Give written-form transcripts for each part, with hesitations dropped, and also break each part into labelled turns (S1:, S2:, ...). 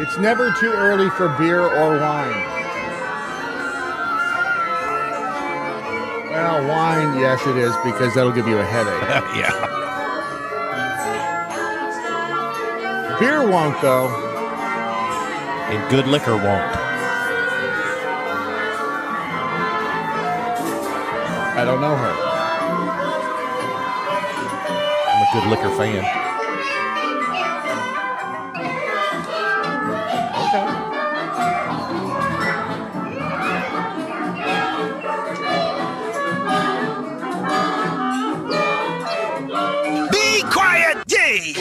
S1: It's never too early for beer or wine. Well, wine, yes, it is, because that'll give you a headache.
S2: Yeah.
S1: Beer won't, though.
S2: And good liquor won't.
S1: I don't know her.
S2: I'm a good liquor fan.
S3: Okay. Be quiet, Dave!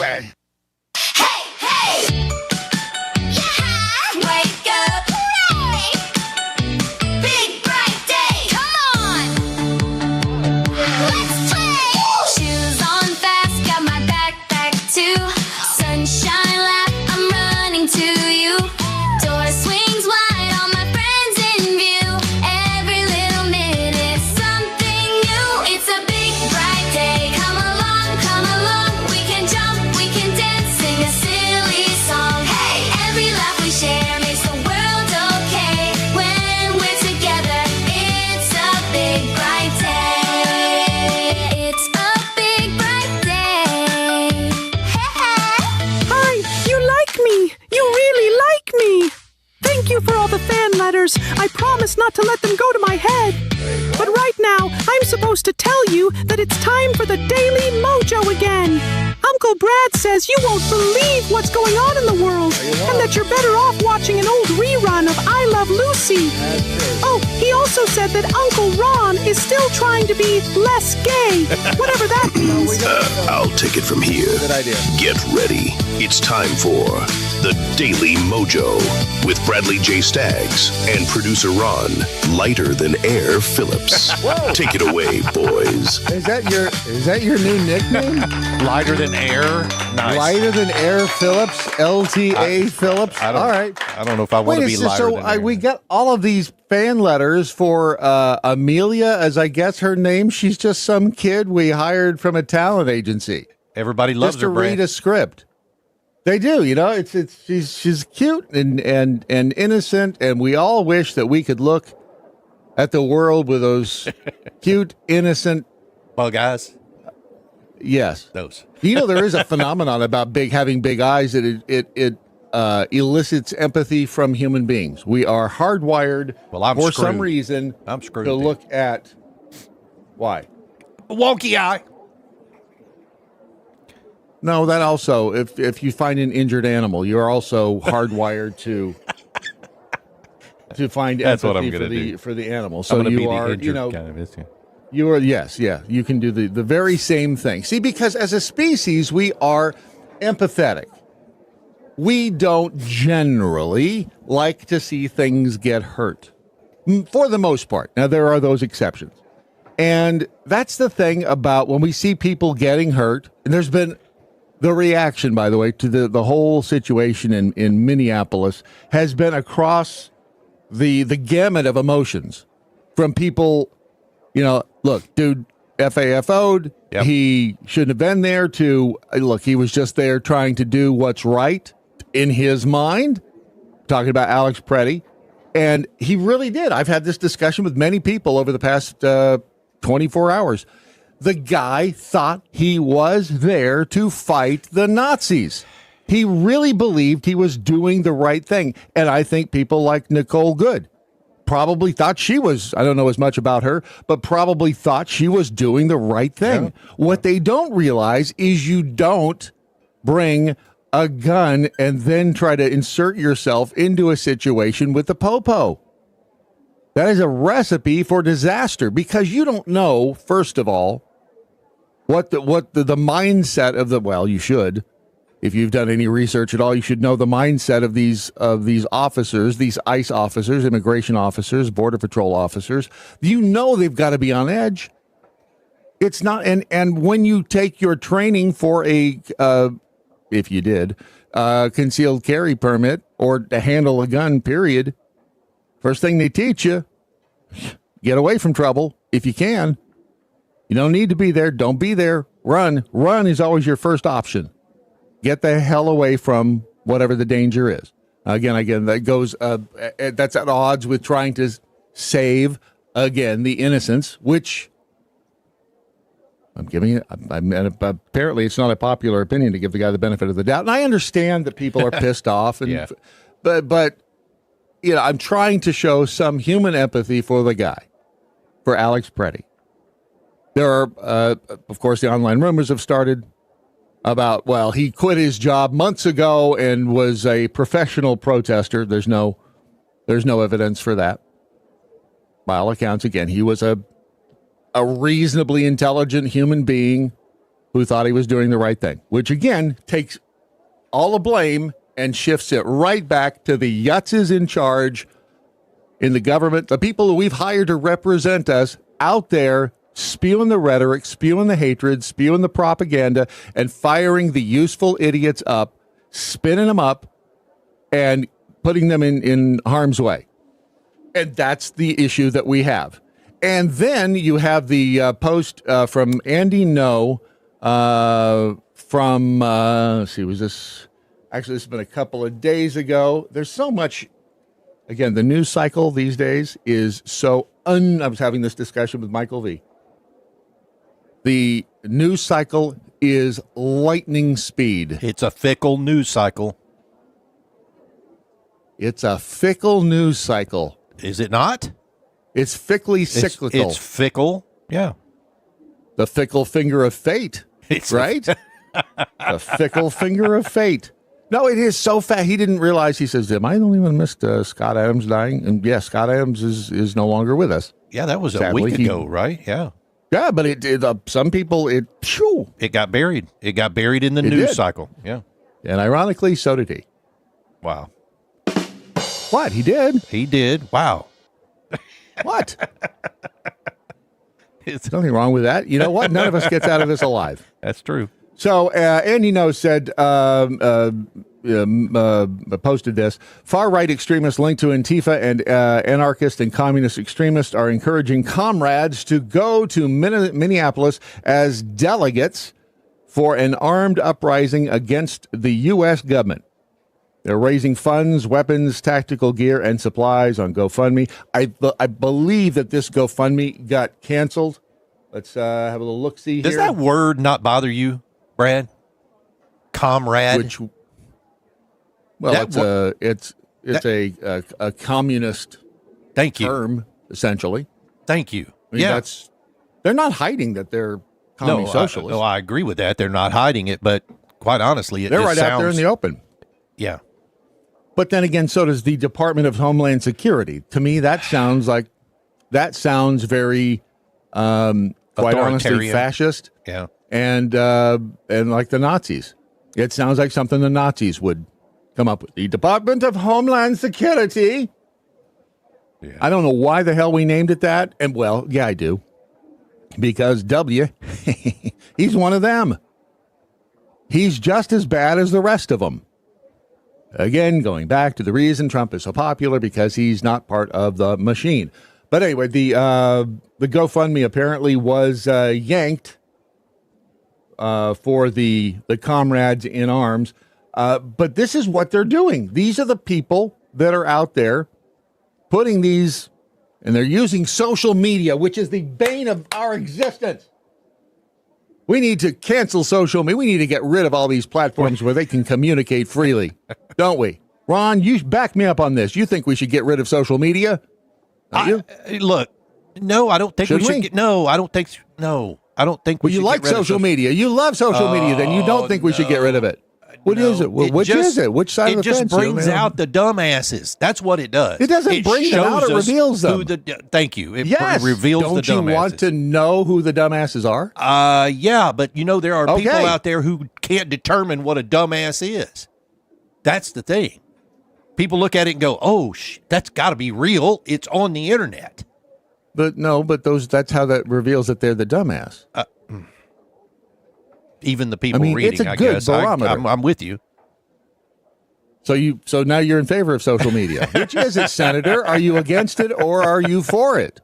S4: I promise not to let them go to my head. But right now, I'm supposed to tell you that it's time for the Daily MoJo again. Uncle Brad says you won't believe what's going on in the world, and that you're better off watching an old rerun of I Love Lucy. Oh, he also said that Uncle Ron is still trying to be less gay, whatever that means.
S5: I'll take it from here.
S1: Good idea.
S5: Get ready. It's time for the Daily MoJo with Bradley J. Staggs and producer Ron, Lighter Than Air Phillips. Take it away, boys.
S1: Is that your new nickname?
S2: Lighter than air. Nice.
S1: Lighter Than Air Phillips? LTA Phillips? All right.
S2: I don't know if I want to be lighter than air.
S1: We got all of these fan letters for Amelia, as I guess her name. She's just some kid we hired from a talent agency.
S2: Everybody loves
S1: just
S2: her,
S1: to read a script. They do, you know. She's cute and innocent, and we all wish that we could look at the world with those cute, innocent
S2: bug eyes.
S1: Yes,
S2: those.
S1: You know, there is a phenomenon about having big eyes that it elicits empathy from human beings. We are hardwired for some reason to look at why
S2: wonky eye.
S1: No, that also, if you find an injured animal, you're also hardwired to find
S2: That's
S1: empathy for the animal. So
S2: you
S1: are, you know, you are, yes, yeah, you can do the very same thing. See, because as a species, we are empathetic. We don't generally like to see things get hurt, for the most part. Now, there are those exceptions. And that's the thing about when we see people getting hurt, and there's been the reaction, by the way, to the whole situation in Minneapolis has been across the gamut of emotions from people, you know, look, dude, FAFO'd,
S2: yep.
S1: He shouldn't have been there, to, look, he was just there trying to do what's right in his mind, talking about Alex Preddy, and he really did. I've had this discussion with many people over the past 24 hours. The guy thought he was there to fight the Nazis. He really believed he was doing the right thing. And I think people like Nicole Good probably thought she was, I don't know as much about her, but probably thought she was doing the right thing. Yeah. What they don't realize is you don't bring a gun and then try to insert yourself into a situation with the popo. That is a recipe for disaster, because you don't know, first of all, what the mindset of the, well, you should, if you've done any research at all, you should know the mindset of these officers, these ICE officers, immigration officers, border patrol officers. You know they've got to be on edge. It's not, and when you take your training for a, if you did, concealed carry permit or to handle a gun, period, first thing they teach you, get away from trouble if you can. You don't need to be there. Don't be there. Run. Run is always your first option. Get the hell away from whatever the danger is. Again, that goes. That's at odds with trying to save again the innocents, which I'm giving it. Apparently, it's not a popular opinion to give the guy the benefit of the doubt, and I understand that people are pissed off. And but I'm trying to show some human empathy for the guy, for Alex Preddy. There are, of course, the online rumors have started about, well, he quit his job months ago and was a professional protester. There's no evidence for that. By all accounts, again, he was a reasonably intelligent human being who thought he was doing the right thing, which, again, takes all the blame and shifts it right back to the yutzes in charge in the government, the people who we've hired to represent us out there spewing the rhetoric, spewing the hatred, spewing the propaganda, and firing the useful idiots up, spinning them up, and putting them in harm's way. And that's the issue that we have. And then you have the post from Andy No from, let's see, was this... Actually, this has been a couple of days ago. There's so much... Again, the news cycle these days is so... I was having this discussion with Michael V. The news cycle is lightning speed.
S2: It's a fickle news cycle.
S1: It's a fickle news cycle.
S2: Is it not?
S1: It's fickly cyclical.
S2: It's fickle. Yeah.
S1: The fickle finger of fate.
S2: It's
S1: right? The fickle finger of fate. No, it is so fast. He didn't realize. He says, am I the only one who missed Scott Adams dying? And yes, Scott Adams is no longer with us.
S2: Yeah, that was
S1: Sadly,
S2: a week ago, right? Yeah.
S1: Yeah, but some people, it
S2: got buried. It got buried in the news cycle. Yeah.
S1: And ironically, so did he.
S2: Wow.
S1: What? He did?
S2: He did. Wow.
S1: What? There's nothing wrong with that. You know what? None of us gets out of this alive.
S2: That's true.
S1: So Andy No said, posted this, far-right extremists linked to Antifa and anarchist and communist extremists are encouraging comrades to go to Minneapolis as delegates for an armed uprising against the U.S. government. They're raising funds, weapons, tactical gear, and supplies on GoFundMe. I believe that this GoFundMe got canceled. Let's have a little look-see here.
S2: Does that word not bother you, Brad? Comrade?
S1: It's a communist term, essentially.
S2: Thank you.
S1: I mean, they're not hiding that they're commie socialists.
S2: I agree with that. They're not hiding it, but quite honestly,
S1: they're right out there in the open.
S2: Yeah.
S1: But then again, so does the Department of Homeland Security. To me, that sounds very, quite honestly, fascist.
S2: Yeah.
S1: And like the Nazis. It sounds like something the Nazis would come up with. The Department of Homeland Security. Yeah. I don't know why the hell we named it that. And well, yeah, I do. Because W, he's one of them. He's just as bad as the rest of them. Again, going back to the reason Trump is so popular, because he's not part of the machine. But anyway, the GoFundMe apparently was yanked for the comrades in arms. But this is what they're doing. These are the people that are out there putting these, and they're using social media, which is the bane of our existence. We need to cancel social media. We need to get rid of all these platforms where they can communicate freely, don't we? Ron, you back me up on this. You think we should get rid of social media?
S2: Look, no, I don't think we should. I don't think we should.
S1: Well, you like social media. You love social media. Then you don't think we should get rid of it. What is it? Which is it? Which side of the fence?
S2: It just brings out the dumbasses. That's what it does.
S1: It doesn't bring them out. It reveals them.
S2: Thank you. It reveals the dumbasses.
S1: Don't you want to know who the dumbasses are?
S2: Yeah, but there are people out there who can't determine what a dumbass is. That's the thing. People look at it and go, "Oh, that's got to be real. It's on the internet."
S1: But no, that's how that reveals that they're the dumbass.
S2: Even the people reading,
S1: it's a good barometer.
S2: I'm with you.
S1: So now you're in favor of social media. Which is it, Senator? Are you against it or are you for it?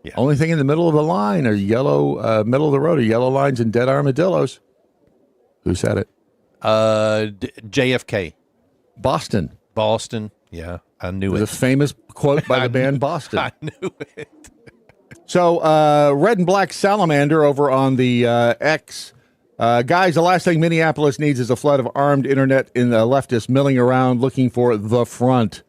S1: Yeah. Only thing in the middle of the line are middle of the road are yellow lines and dead armadillos. Who said it?
S2: JFK.
S1: Boston.
S2: Boston. Yeah, I knew
S1: It was
S2: it.
S1: a famous quote by the band Boston.
S2: I knew it.
S1: So, Red and Black Salamander over on the X. Guys, the last thing Minneapolis needs is a flood of armed internet in the leftists milling around looking for the front.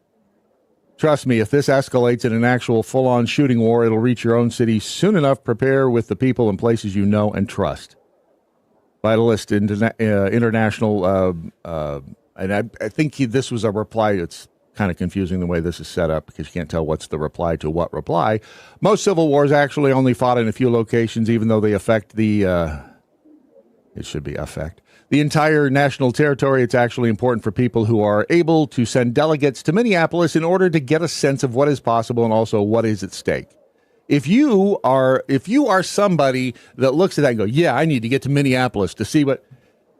S1: Trust me, if this escalates in an actual full-on shooting war, it'll reach your own city soon enough. Prepare with the people and places you know and trust. Vitalist International, and I think this was a reply. It's kind of confusing the way this is set up because you can't tell what's the reply to what reply. Most civil wars actually only fought in a few locations, even though they affect the entire national territory. It's actually important for people who are able to send delegates to Minneapolis in order to get a sense of what is possible and also what is at stake. If you are somebody that looks at that and go, yeah, I need to get to Minneapolis to see what,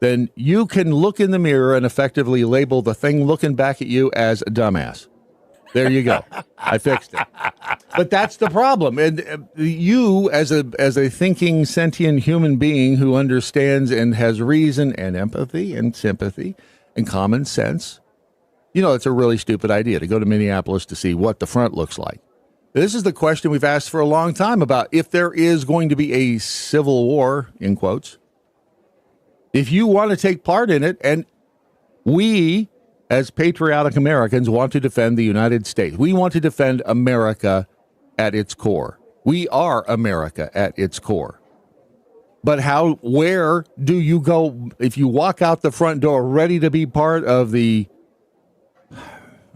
S1: then you can look in the mirror and effectively label the thing looking back at you as a dumbass. There you go. I fixed it. But that's the problem. And you, as a thinking, sentient human being who understands and has reason and empathy and sympathy and common sense, it's a really stupid idea to go to Minneapolis to see what the front looks like. This is the question we've asked for a long time about if there is going to be a civil war, in quotes. If you want to take part in it, and we, as patriotic Americans, want to defend the United States. We want to defend America at its core. We are America at its core. But where do you go if you walk out the front door ready to be part of the...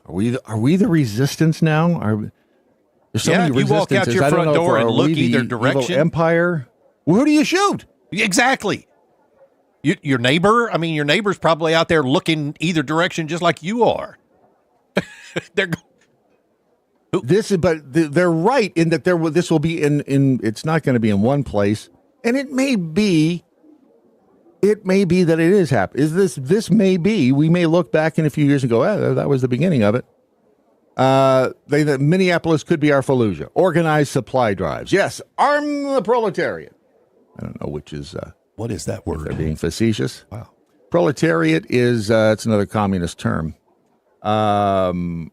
S1: Are we the resistance now? There's so many
S2: you walk out your front door and look either direction.
S1: Empire? Well, who do you shoot?
S2: Exactly. Your neighbor's probably out there looking either direction, just like you are. They're right in that this will be in. It's not going to be in one place, and it may be that it is happening. This may be. We may look back in a few years and go, that was the beginning of it. Minneapolis could be our Fallujah. Organized supply drives. Yes, arm the proletariat. I don't know which is. What is that word?
S1: They're being facetious.
S2: Wow.
S1: Proletariat is it's another communist term. And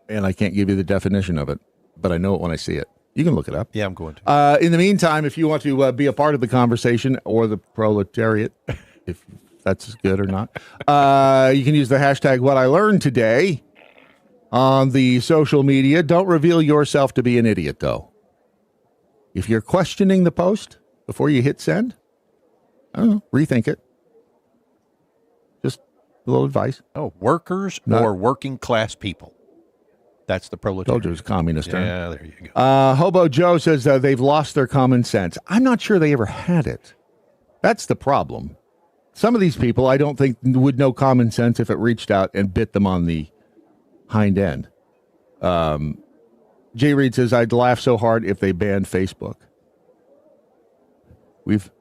S1: I can't give you the definition of it, but I know it when I see it. You can look it up.
S2: Yeah, I'm going to.
S1: In the meantime, if you want to be a part of the conversation or the proletariat, if that's good or not, you can use the hashtag What I Learned Today on the social media. Don't reveal yourself to be an idiot, though. If you're questioning the post before you hit send, I don't know, rethink it. Just a little advice.
S2: Oh, workers or working class people. That's the proletariat.
S1: Told you it was a communist term.
S2: Yeah, there you go.
S1: Hobo Joe says they've lost their common sense. I'm not sure they ever had it. That's the problem. Some of these people I don't think would know common sense if it reached out and bit them on the hind end. Jay Reed says, I'd laugh so hard if they banned Facebook. We've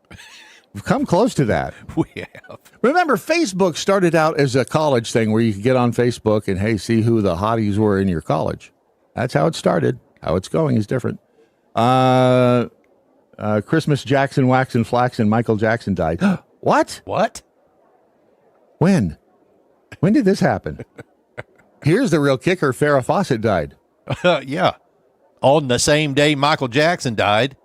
S1: come close to that.
S2: We have.
S1: Remember, Facebook started out as a college thing where you could get on Facebook and, hey, see who the hotties were in your college. That's how it started. How it's going is different. Christmas, Jackson, Wax and Flax, and Michael Jackson died. What?
S2: What?
S1: When? When did this happen? Here's the real kicker. Farrah Fawcett died.
S2: Yeah. On the same day Michael Jackson died.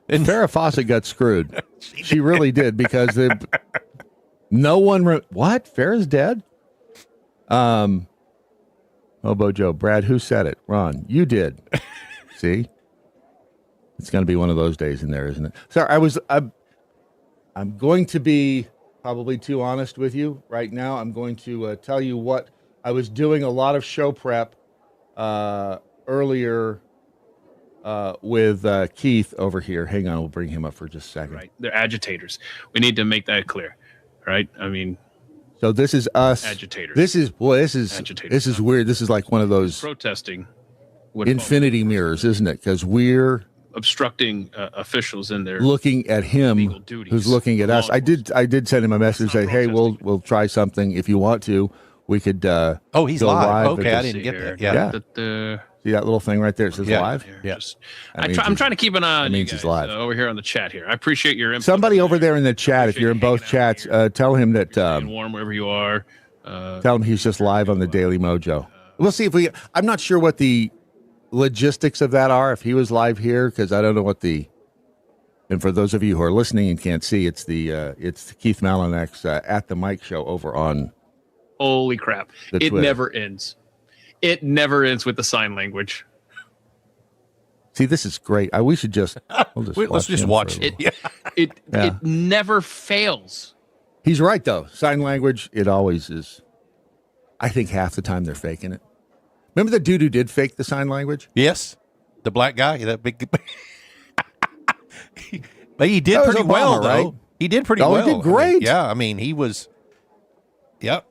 S1: And Farrah Fawcett got screwed. She really did because no one... What? Farrah's dead? Hobo Joe. Brad, who said it? Ron, you did. See? It's going to be one of those days in there, isn't it? Sorry, I'm going to be probably too honest with you right now. I'm going to tell you what I was doing a lot of show prep earlier with Keith over here. Hang on, we'll bring him up for just a second.
S6: Right, they're agitators. We need to make that clear, right? I mean,
S1: so this is us
S6: agitators.
S1: This is
S6: agitators.
S1: This is weird. This is like one of those
S6: protesting
S1: infinity mirrors, isn't it? Because we're
S6: obstructing officials in their
S1: looking at him, who's looking at us. I did send him a message say, hey, we'll try something if you want to. We could.
S2: He's live. Okay, I didn't get that.
S1: Yeah. See that little thing right there? It says live.
S6: Yes. I'm trying to keep an eye on you guys over here on the chat here. I appreciate your input.
S1: Somebody over there in the chat, if you're in both chats, tell him that
S6: warm wherever you are.
S1: Tell him he's just live on the Daily Mojo. We'll see if I'm not sure what the logistics of that are, if he was live here, because I don't know what and for those of you who are listening and can't see, it's it's Keith Malinek's At the Mic show over on.
S6: Holy crap. It never ends. It never ends with the sign language.
S1: See, this is great. We should just,
S2: let's just watch it.
S6: It never fails.
S1: He's right, though. Sign language, it always is. I think half the time they're faking it. Remember the dude who did fake the sign language?
S2: Yes. The black guy, that big. But he did pretty
S1: Obama,
S2: well, though.
S1: right?
S2: He did pretty well.
S1: He did great.
S2: I mean, he was. Yep.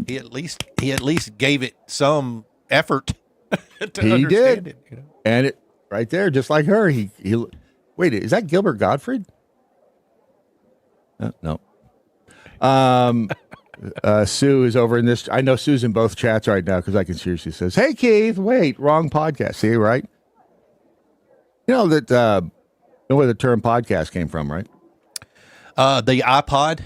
S2: He at least gave it some effort to
S1: he
S2: understand
S1: did.
S2: it. You know?
S1: And it right there, just like her. He wait, is that Gilbert Gottfried? No. Sue is over in this. I know Sue's in both chats right now because I can see her. She says, "Hey Keith, wait, wrong podcast." See, right? You know that know where the term podcast came from, right?
S2: The iPod.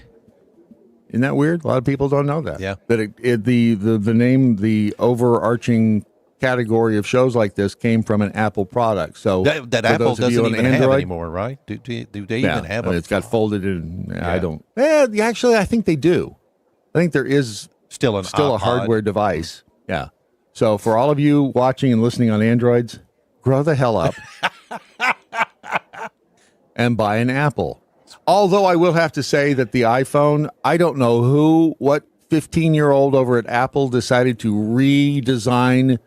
S1: Isn't that weird? A lot of people don't know that.
S2: Yeah.
S1: That the name, the overarching category of shows like this came from an Apple product. So
S2: that Apple doesn't even have anymore, right? Do they even have
S1: it's got folded in. I don't. Actually, I think they do. I think there is
S2: still
S1: a hardware device. Yeah. So for all of you watching and listening on Androids, grow the hell up and buy an Apple. Although I will have to say that the iPhone, I don't know what 15-year-old over at Apple decided to redesign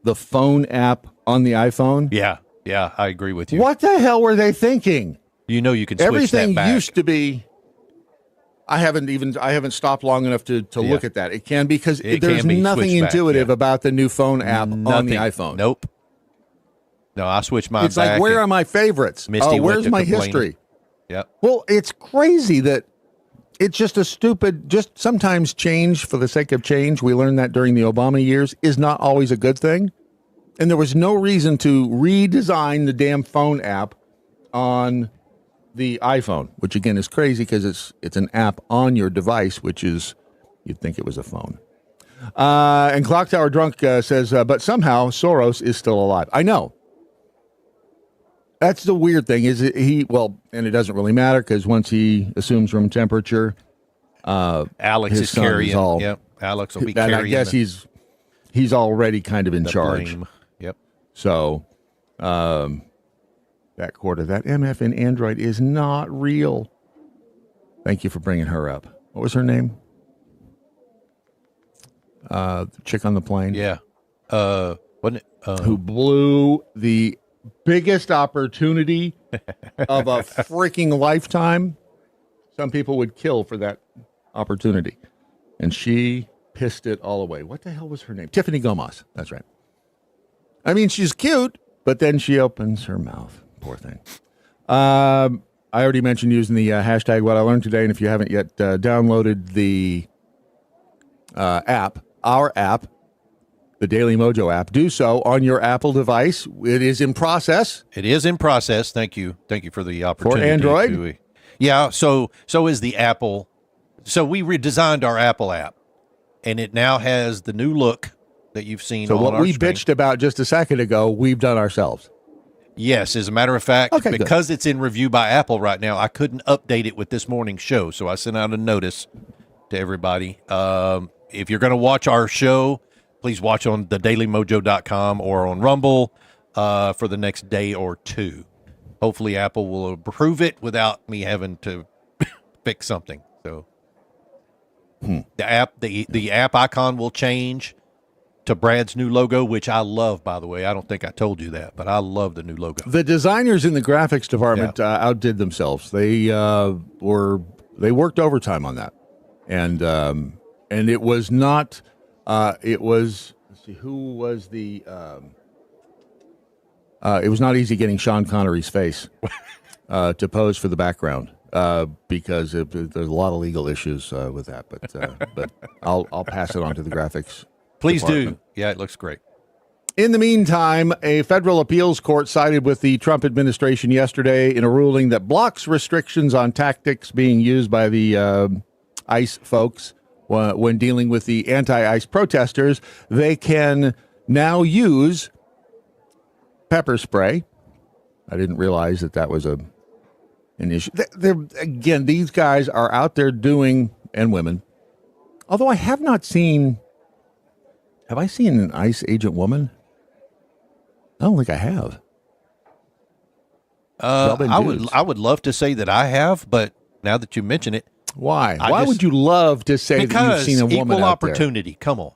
S1: the phone app on the iPhone.
S2: Yeah, I agree with you.
S1: What the hell were they thinking?
S2: You know, you can switch
S1: everything
S2: that back.
S1: Used to be. I haven't stopped long enough to look at that. It can because there's nothing intuitive about the new phone app on the iPhone.
S2: Nope. No, I switched mine.
S1: It's back like, where are my favorites? Where's my history?
S2: Yeah.
S1: Well, it's crazy that it's just a stupid, just sometimes change for the sake of change. We learned that during the Obama years is not always a good thing. And there was no reason to redesign the damn phone app on the iPhone, which again is crazy because it's an app on your device, which is, you'd think it was a phone. And Clock Tower Drunk says, but somehow Soros is still alive. I know. That's the weird thing is and it doesn't really matter because once he assumes room temperature,
S2: Alex is carrying. Alex will be carrying.
S1: I guess he's already kind of in charge.
S2: Blame. Yep.
S1: So, that quarter, that MF in Android is not real. Thank you for bringing her up. What was her name? The chick on the plane.
S2: Yeah. Wasn't it?
S1: Who blew the biggest opportunity of a freaking lifetime. Some people would kill for that opportunity. And she pissed it all away. What the hell was her name? Tiffany Gomez. That's right. I mean, she's cute, but then she opens her mouth. Poor thing. I already mentioned using the hashtag What I Learned Today. And if you haven't yet downloaded the app, our app, the Daily Mojo app, do so on your Apple device. It is in process.
S2: It is in process. Thank you. Thank you for the opportunity.
S1: For Android?
S2: Yeah, so is the Apple. So we redesigned our Apple app, and it now has the new look that you've seen on our
S1: So what we
S2: screen.
S1: bitched about just a second ago, we've done ourselves.
S2: Yes, as a matter of fact, because it's in review by Apple right now, I couldn't update it with this morning's show, so I sent out a notice to everybody. If you're going to watch our show, please watch on thedailymojo.com or on Rumble for the next day or two. Hopefully Apple will approve it without me having to fix something. So the app icon will change to Brad's new logo, which I love, by the way. I don't think I told you that, but I love the new logo.
S1: The designers in the graphics department outdid themselves. They worked overtime on that, and it was not. It was. Let's see, who was the? It was not easy getting Sean Connery's face to pose for the background because there's a lot of legal issues with that. But I'll pass it on to the graphics.
S2: Please
S1: department.
S2: do. Yeah, it looks great.
S1: In the meantime, a federal appeals court sided with the Trump administration yesterday in a ruling that blocks restrictions on tactics being used by the ICE folks when dealing with the anti-ICE protesters, they can now use pepper spray. I didn't realize that was an issue. Again, these guys are out there doing, and women, although I have not seen, have I seen an ICE agent woman? I don't think I have.
S2: I would love to say that I have, but now that you mention it,
S1: why? Why would you love to say that you've seen a woman
S2: equal
S1: out there?
S2: opportunity. Come on,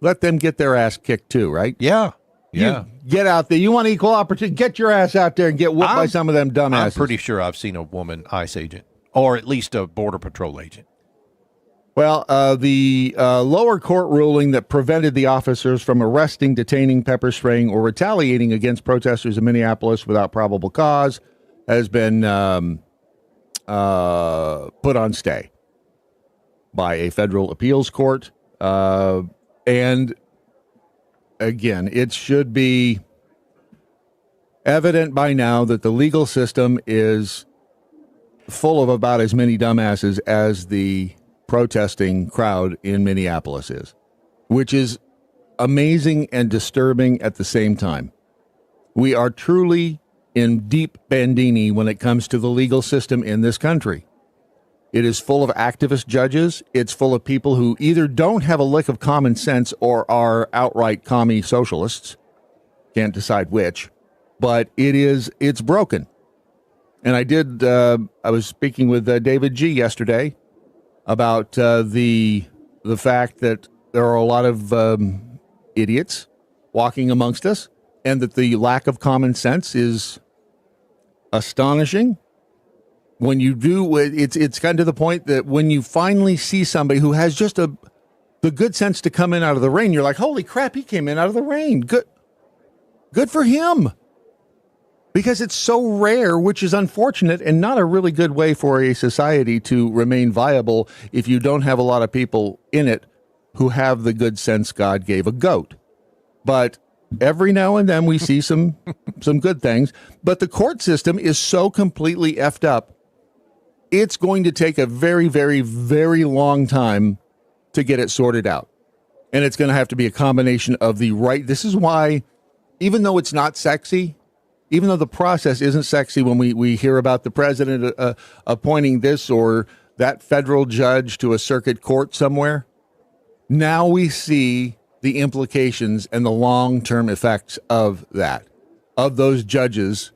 S1: let them get their ass kicked too, right?
S2: Yeah.
S1: You get out there. You want equal opportunity? Get your ass out there and get whooped by some of them dumbasses.
S2: I'm pretty sure I've seen a woman ICE agent, or at least a Border Patrol agent.
S1: Well, the lower court ruling that prevented the officers from arresting, detaining, pepper spraying, or retaliating against protesters in Minneapolis without probable cause has been put on stay by a federal appeals court. And again, it should be evident by now that the legal system is full of about as many dumbasses as the protesting crowd in Minneapolis is, which is amazing and disturbing at the same time. We are truly in deep bandini when it comes to the legal system in this country. It is full of activist judges. It's full of people who either don't have a lick of common sense or are outright commie socialists. Can't decide which, but it's broken. And I was speaking with David G. yesterday about the fact that there are a lot of idiots walking amongst us, and that the lack of common sense is astonishing. When you do, it's gotten to the point that when you finally see somebody who has just the good sense to come in out of the rain, you're like, holy crap, he came in out of the rain. Good for him. Because it's so rare, which is unfortunate and not a really good way for a society to remain viable if you don't have a lot of people in it who have the good sense God gave a goat. But every now and then we see some good things. But the court system is so completely effed up, it's going to take a very, very, very long time to get it sorted out. And it's going to have to be a combination of the right. This is why, even though it's not sexy, even though the process isn't sexy when we hear about the president appointing this or that federal judge to a circuit court somewhere, now we see the implications and the long-term effects of that, of those judges,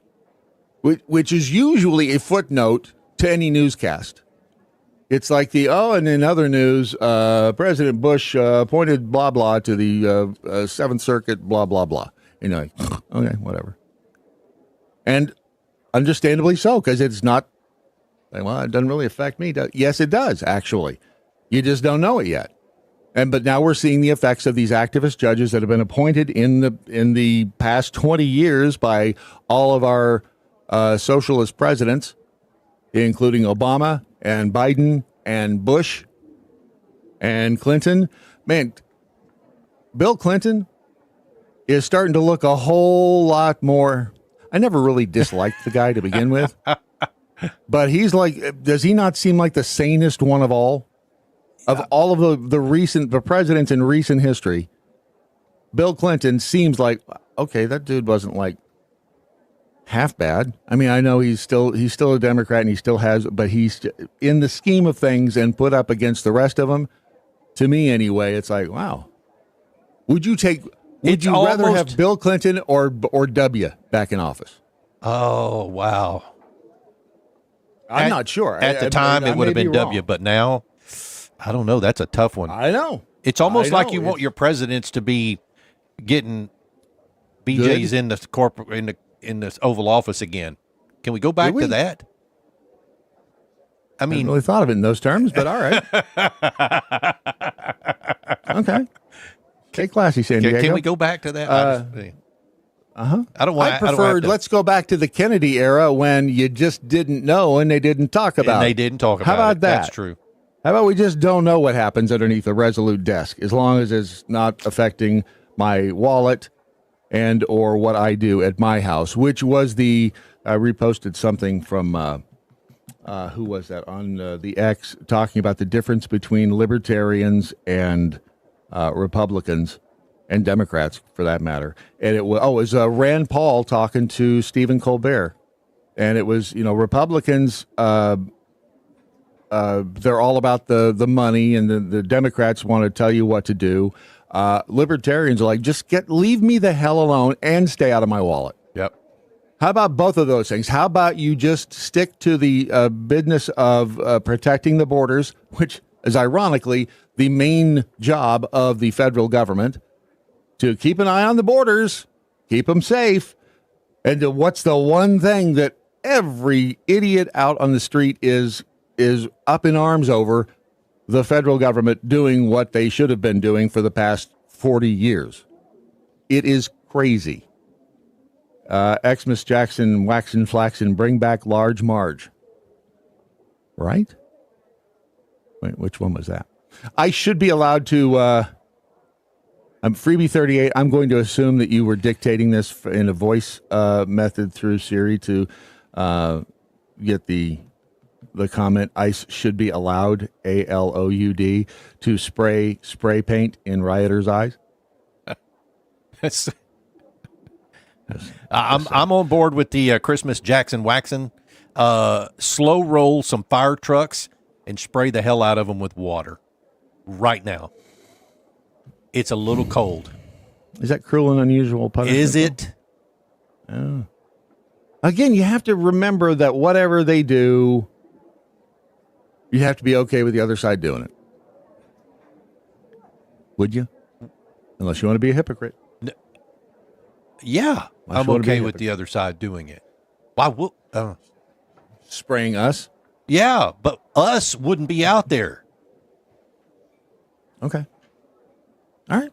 S1: which is usually a footnote to any newscast. It's like and in other news, President Bush appointed blah, blah to the Seventh Circuit, blah, blah, blah. You know, okay, whatever. And understandably so, because it's not, well, it doesn't really affect me. Yes, it does, actually. You just don't know it yet. But now we're seeing the effects of these activist judges that have been appointed in the past 20 years by all of our socialist presidents, including Obama and Biden and Bush and Clinton. Man, Bill Clinton is starting to look a whole lot more. I never really disliked the guy to begin with, but he's like, does he not seem like the sanest one of all? Of all of the presidents in recent history, Bill Clinton seems like, okay, that dude wasn't like half bad. I mean, I know he's still a Democrat and he still has, but he's in the scheme of things and put up against the rest of them. To me, anyway, it's like, wow. Would you rather have Bill Clinton or W back in office?
S2: Oh, wow.
S1: I'm not sure.
S2: At the time, it would have been W, but now, I don't know. That's a tough one.
S1: I know.
S2: It's almost like you want your presidents to be getting BJs good in the Oval Office again. Can we go back to that? I mean, I hadn't
S1: really thought of it in those terms, but all right. Okay. Okay, classy, San Diego.
S2: Can we go back to that? I don't want.
S1: I preferred. Let's go back to the Kennedy era when you just didn't know and they didn't talk about.
S2: And they didn't talk about.
S1: How about that?
S2: That's true.
S1: How about we just don't know what happens underneath a Resolute desk, as long as it's not affecting my wallet and or what I do at my house, which was I reposted something from who was that on the X, talking about the difference between libertarians and Republicans and Democrats, for that matter. And it was Rand Paul talking to Stephen Colbert, and it was Republicans. They're all about the money, and the Democrats want to tell you what to do. Libertarians are like, just leave me the hell alone and stay out of my wallet.
S2: Yep.
S1: How about both of those things? How about you just stick to the business of protecting the borders, which is ironically the main job of the federal government, to keep an eye on the borders, keep them safe. And what's the one thing that every idiot out on the street is up in arms over? The federal government doing what they should have been doing for the past 40 years. It is crazy. Xmas Jackson, Waxen Flaxen, bring back Large Marge. Right? Wait, which one was that? I should be allowed to, I'm Freebie 38. I'm going to assume that you were dictating this in a voice method through Siri to get the comment. ICE should be allowed, ALOUD, to spray paint in rioters' eyes.
S2: I'm on board with the Christmas Jackson Waxen. Slow roll some fire trucks and spray the hell out of them with water right now. It's a little cold.
S1: Is that cruel and unusual punishment?
S2: Is it?
S1: Oh. Again, you have to remember that whatever they do, you have to be okay with the other side doing it. Would you? Unless you want to be a hypocrite.
S2: Yeah, I'm okay with the other side doing it. Why would
S1: spraying us?
S2: Yeah, but us wouldn't be out there.
S1: Okay. All right.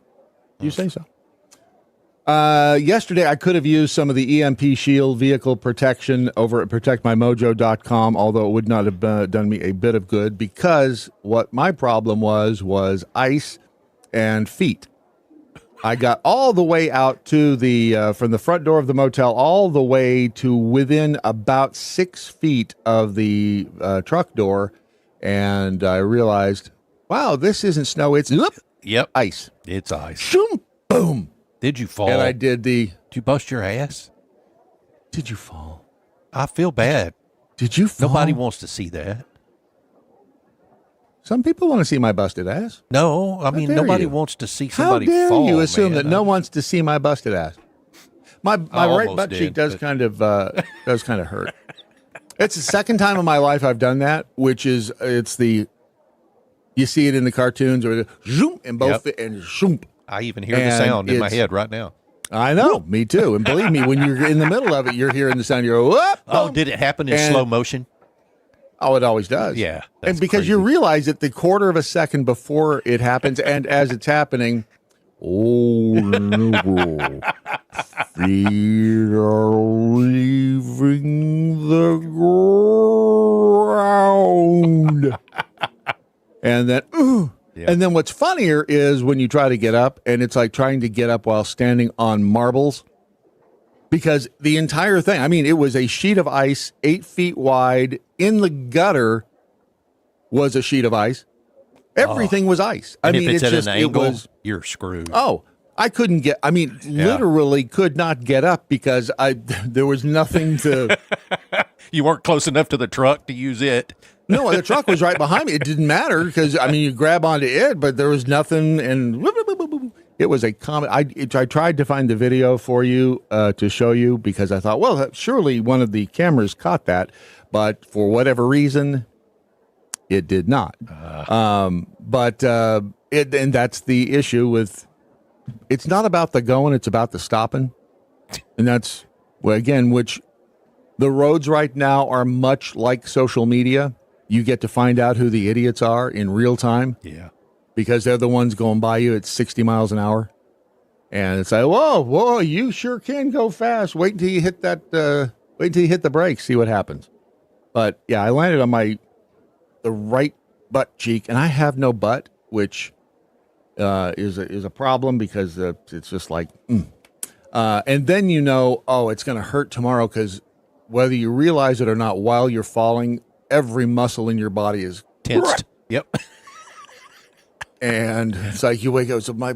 S1: You say so. Yesterday, I could have used some of the EMP Shield vehicle protection over at protectmymojo.com, although it would not have done me a bit of good, because what my problem was ice and feet. I got all the way out to the from the front door of the motel all the way to within about 6 feet of the truck door, and I realized, wow, this isn't snow, it's ice.
S2: It's ice.
S1: Shoom, boom.
S2: Did you fall?
S1: And I did
S2: Did you bust your ass?
S1: Did you fall?
S2: I feel bad.
S1: Did you fall?
S2: Nobody wants to see that.
S1: Some people want to see my busted ass.
S2: No, I mean, nobody wants to see somebody fall.
S1: How dare you assume that no one wants to see my busted ass? My right butt cheek does kind of hurt. It's the second time in my life I've done that, which is you see it in the cartoons or zoom and both and zoom.
S2: I even hear the sound in my head right now.
S1: I know, me too. And believe me, when you're in the middle of it, you're hearing the sound. You're whoop,
S2: oh, did it happen in slow motion?
S1: Oh, it always does.
S2: Yeah.
S1: And because you realize that the quarter of a second before it happens and as it's happening, feet are leaving the ground. And then, and then what's funnier is when you try to get up, and it's like trying to get up while standing on marbles. Because the entire thing, I mean, it was a sheet of ice 8 feet wide. In the gutter was a sheet of ice. Everything was ice.
S2: And if it's at an angle, you're screwed.
S1: Oh, I couldn't get, literally could not get up because there was nothing to.
S2: You weren't close enough to the truck to use it.
S1: No, the truck was right behind me. It didn't matter because, you grab onto it, but there was nothing. And it was a comet. I tried to find the video for you to show you because I thought, well, surely one of the cameras caught that. But for whatever reason, it did not. And that's the issue with, it's not about the going, it's about the stopping. And that's, which the roads right now are much like social media. You get to find out who the idiots are in real time.
S2: Yeah.
S1: Because they're the ones going by you at 60 miles an hour. And it's like, whoa, you sure can go fast. Wait until you hit the brakes, see what happens. But yeah, I landed on the right butt cheek, and I have no butt, which is a problem because it's just like, and then it's going to hurt tomorrow because whether you realize it or not, while you're falling, every muscle in your body is
S2: tensed. Yep.
S1: And it's like you wake up. So my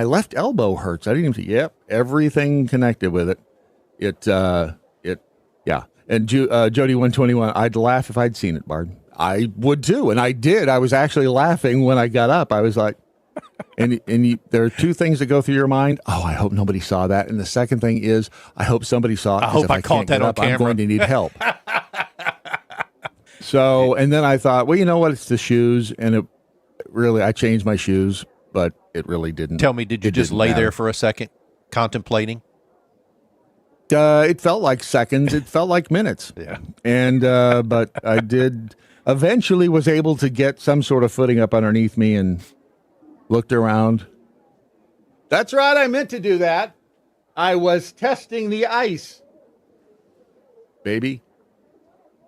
S1: left elbow hurts. I didn't even see. Yep, everything connected with it. Yeah. And Jody 121. I'd laugh if I'd seen it, Bard. I would too, and I did. I was actually laughing when I got up. I was like, there are two things that go through your mind. Oh, I hope nobody saw that. And the second thing is, I hope somebody saw it.
S2: I hope I caught that on camera.
S1: I'm going to need help. So, and then I thought, well, you know what? It's the shoes, and it really, I changed my shoes, but it really didn't.
S2: Tell me, did you just lay there for a second, contemplating?
S1: It felt like seconds. It felt like minutes.
S2: Yeah.
S1: And but I did eventually was able to get some sort of footing up underneath me and looked around. That's right. I meant to do that. I was testing the ice, baby.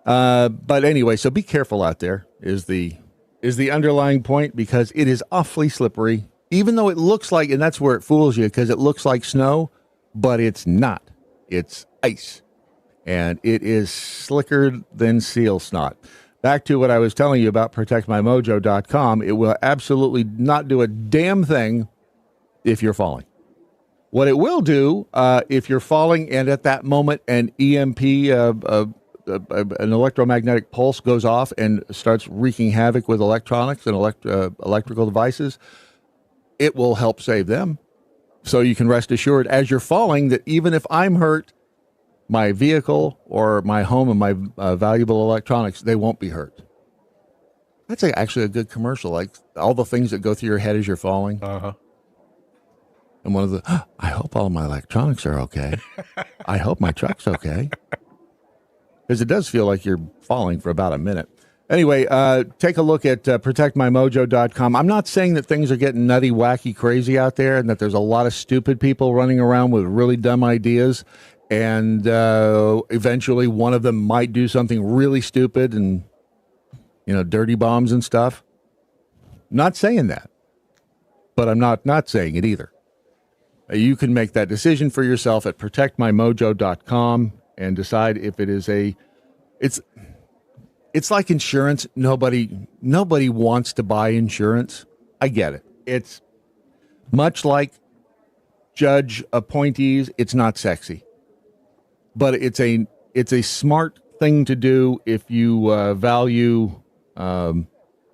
S1: But anyway, so be careful out there is the underlying point, because it is awfully slippery, even though it looks like, and that's where it fools you, because it looks like snow, but it's not. It's ice, and it is slicker than seal snot. Back to what I was telling you about protectmymojo.com. It will absolutely not do a damn thing if you're falling. What it will do, if you're falling and at that moment an EMP, an electromagnetic pulse goes off and starts wreaking havoc with electronics and electrical devices, it will help save them. So you can rest assured as you're falling that even if I'm hurt, my vehicle or my home and my valuable electronics, they won't be hurt. That's actually a good commercial, like all the things that go through your head as you're falling.
S2: Uh-huh.
S1: And one of the, I hope all my electronics are okay. I hope my truck's okay. Because it does feel like you're falling for about a minute. Anyway, take a look at protectmymojo.com. I'm not saying that things are getting nutty, wacky, crazy out there and that there's a lot of stupid people running around with really dumb ideas. And eventually one of them might do something really stupid and, dirty bombs and stuff. Not saying that. But I'm not saying it either. You can make that decision for yourself at protectmymojo.com and decide if it is it's like insurance. Nobody wants to buy insurance. I get it. It's much like judge appointees. It's not sexy, but it's a smart thing to do if you value the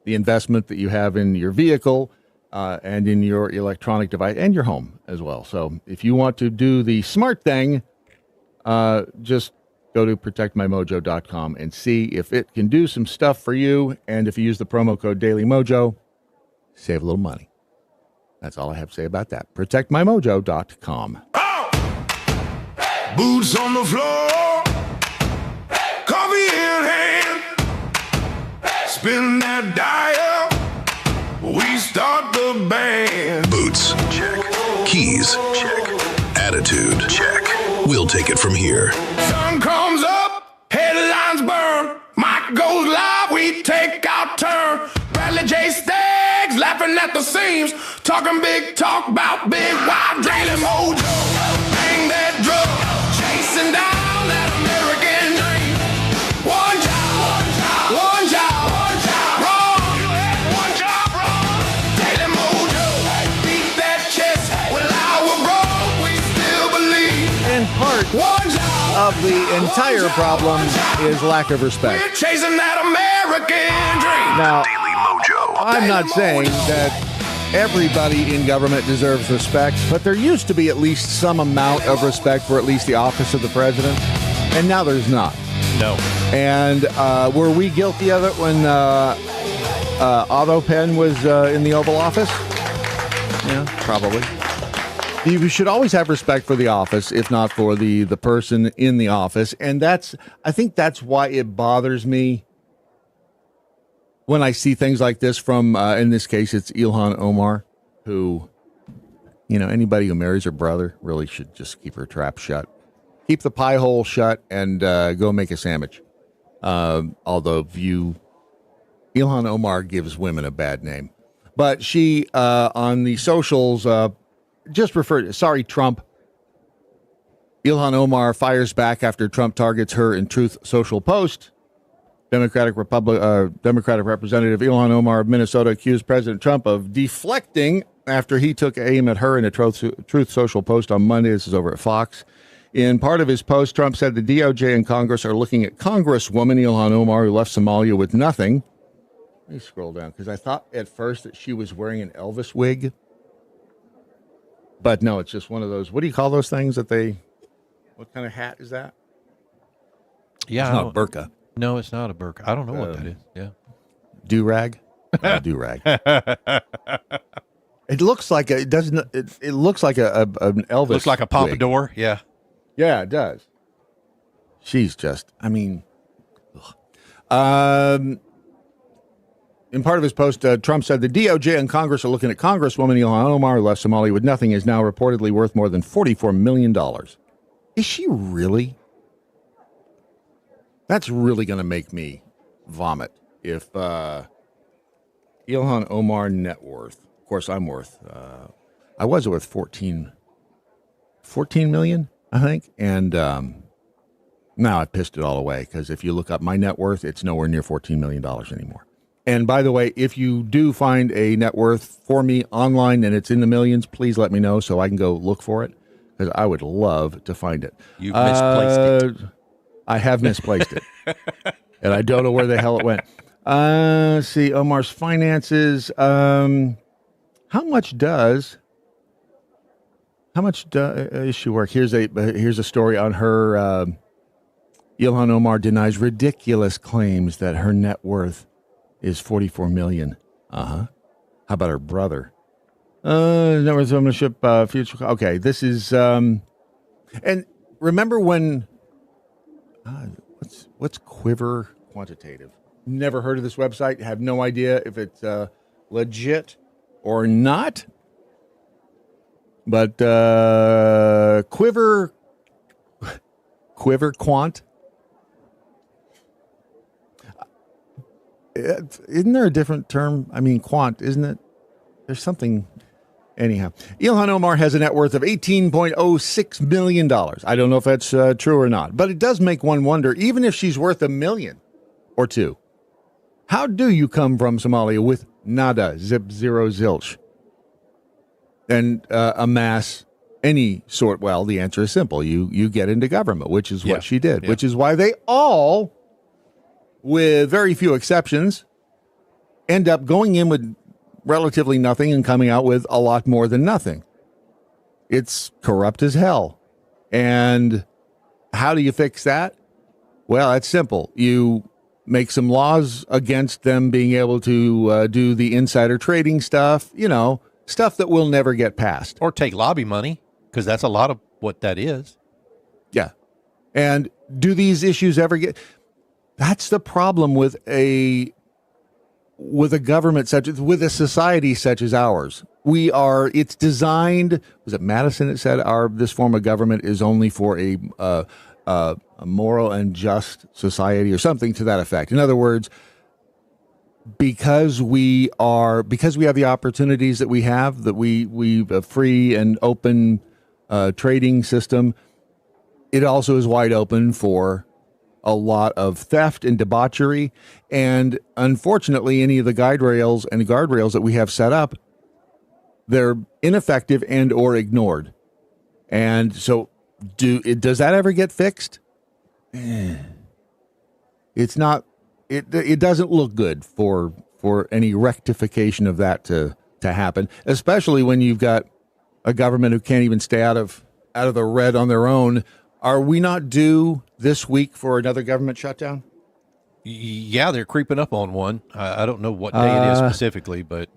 S1: investment that you have in your vehicle and in your electronic device and your home as well. So if you want to do the smart thing, just go to protectmymojo.com and see if it can do some stuff for you. And if you use the promo code DailyMojo, save a little money. That's all I have to say about that. Protectmymojo.com.
S3: Oh! Boots on the floor, coffee in hand, spin that dial, we start the band.
S5: Boots, check. Keys, check. Attitude, check. We'll take it from here.
S3: Sun comes up, headlines burn, mic goes live, we take our turn. Bradley J. Staggs laughing at the seams, talking big talk about big wild Daily Mojo. Bang that drum, chasing down that American dream. One job, one job, wrong. One job, wrong. Daily Mojo, beat that chest. Well, our broke, we still believe.
S1: And part of the entire problem is lack of respect.
S3: We're chasing that American dream.
S1: Now,
S5: Daily Mojo.
S1: I'm not saying that everybody in government deserves respect, but there used to be at least some amount of respect for at least the office of the president, and now there's not.
S2: No.
S1: And were we guilty of it when Otto Penn was in the Oval Office? Yeah, probably. You should always have respect for the office, if not for the person in the office. And I think that's why it bothers me when I see things like this from, in this case, it's Ilhan Omar, who, anybody who marries her brother really should just keep her trap shut. Keep the pie hole shut and go make a sandwich. Although Ilhan Omar gives women a bad name. But she, on the socials, just referred, sorry, Trump. Ilhan Omar fires back after Trump targets her in Truth Social post. Democratic Representative Ilhan Omar of Minnesota accused President Trump of deflecting after he took aim at her in a Truth Social post on Monday. This is over at Fox. In part of his post, Trump said the DOJ and Congress are looking at Congresswoman Ilhan Omar, who left Somalia with nothing. Let me scroll down, because I thought at first that she was wearing an Elvis wig. But no, it's just one of those, what do you call those things that what kind of hat is that?
S2: Yeah.
S1: It's not a burqa.
S2: No, it's not a burqa. I don't know what that is. Yeah.
S1: Do-rag? Do-rag. It looks like it looks like an Elvis.
S2: Looks like a pompadour.
S1: Wig.
S2: Yeah.
S1: Yeah, it does. She's just, I mean, in part of his post, Trump said the DOJ and Congress are looking at Congresswoman Ilhan Omar, who left Somalia with nothing, is now reportedly worth more than $44 million. Is she really? That's really going to make me vomit if Ilhan Omar net worth. Of course, I'm worth. I was worth 14 million, I think, and now I pissed it all away because if you look up my net worth, it's nowhere near $14 million anymore. And by the way, if you do find a net worth for me online and it's in the millions, please let me know so I can go look for it because I would love to find it.
S2: You've misplaced it.
S1: I have misplaced it, and I don't know where the hell it went. Let's see, Omar's finances. How much does she work? Here's a story on her. Ilhan Omar denies ridiculous claims that her net worth is $44 million. How about her brother? Net worth ownership, future. Okay, this is and remember when what's Quiver Quantitative? Never heard of this website. Have no idea if it's legit or not. But Quiver Quant. Isn't there a different term? I mean, quant, isn't it? There's something. Anyhow, Ilhan Omar has a net worth of $18.06 million. I don't know if that's true or not, but it does make one wonder, even if she's worth $1 million or $2 million, how do you come from Somalia with nada, zip, zero, zilch, and amass any sort? Well, the answer is simple. You get into government, which is what she did, which is why they all, with very few exceptions, end up going in with relatively nothing and coming out with a lot more than nothing. It's corrupt as hell. And how do you fix that? Well, it's simple. You make some laws against them being able to do the insider trading stuff, stuff that will never get passed.
S2: Or take lobby money, because that's a lot of what that is.
S1: Yeah. And do these issues ever get... That's the problem with a government with a society such as ours. It's designed, was it Madison that said this form of government is only for a moral and just society or something to that effect. In other words, because we have the opportunities that we have, that we a free and open trading system, it also is wide open for a lot of theft and debauchery. And unfortunately, any of the guardrails that we have set up, they're ineffective and or ignored. And so does that ever get fixed? It's not, it doesn't look good for any rectification of that to happen, especially when you've got a government who can't even stay out of the red on their own. Are we not due this week for another government shutdown?
S2: Yeah, they're creeping up on one. I don't know what day it is specifically, but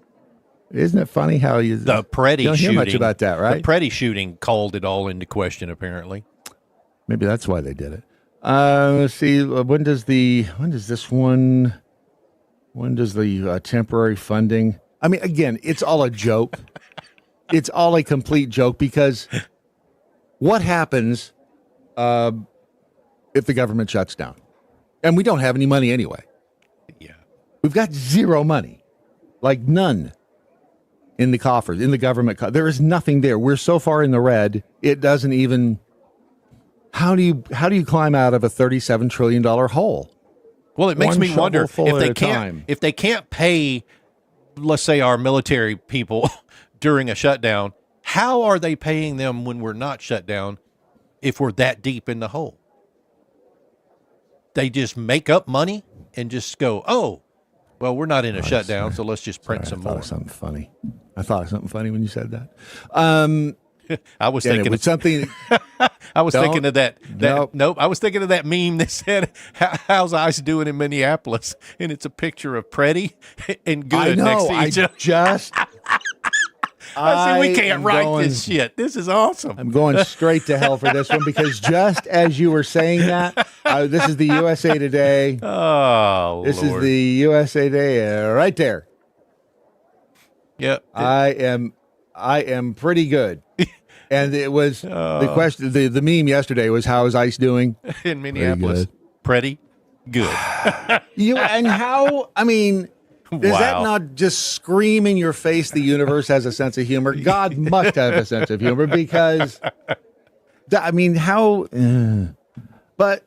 S1: isn't it funny how
S2: the Preddy
S1: don't hear
S2: shooting,
S1: much about that, right?
S2: The Preddy shooting called it all into question, apparently.
S1: Maybe that's why they did it. Let's see. When does the temporary funding? I mean, again, it's all a joke. It's all a complete joke, because what happens if the government shuts down? And we don't have any money anyway.
S2: Yeah.
S1: We've got zero money, like none in the coffers, in the government. There is nothing there. We're so far in the red, it doesn't even. How do you climb out of a $37 trillion hole?
S2: Well, it makes
S1: one
S2: me wonder
S1: shovelful
S2: if
S1: at
S2: they
S1: a
S2: can't
S1: time.
S2: if they can't pay, let's say, our military people during a shutdown. How are they paying them when we're not shut down? If we're that deep in the hole, they just make up money and just go, "Oh, well, we're not in a shutdown, so let's just print some
S1: I thought
S2: more."
S1: of something funny. I thought of something funny when you said that.
S2: I was thinking
S1: of something.
S2: I was thinking of that.
S1: Nope.
S2: Nope. I was thinking of that meme that said, "How's ICE doing in Minneapolis?" And it's a picture of Pretty and Good next to each other. I said, we can't write this shit. This is awesome.
S1: I'm going straight to hell for this one because just as you were saying that, this is the USA Today.
S2: Oh,
S1: this
S2: Lord.
S1: is the USA Today right there.
S2: Yep.
S1: I am pretty good. And it was the question. The meme yesterday was, how is ICE doing
S2: in Minneapolis? Pretty good.
S1: And how? I mean. Does
S2: Wow.
S1: that not just scream in your face the universe has a sense of humor? God must have a sense of humor because, I mean, how? But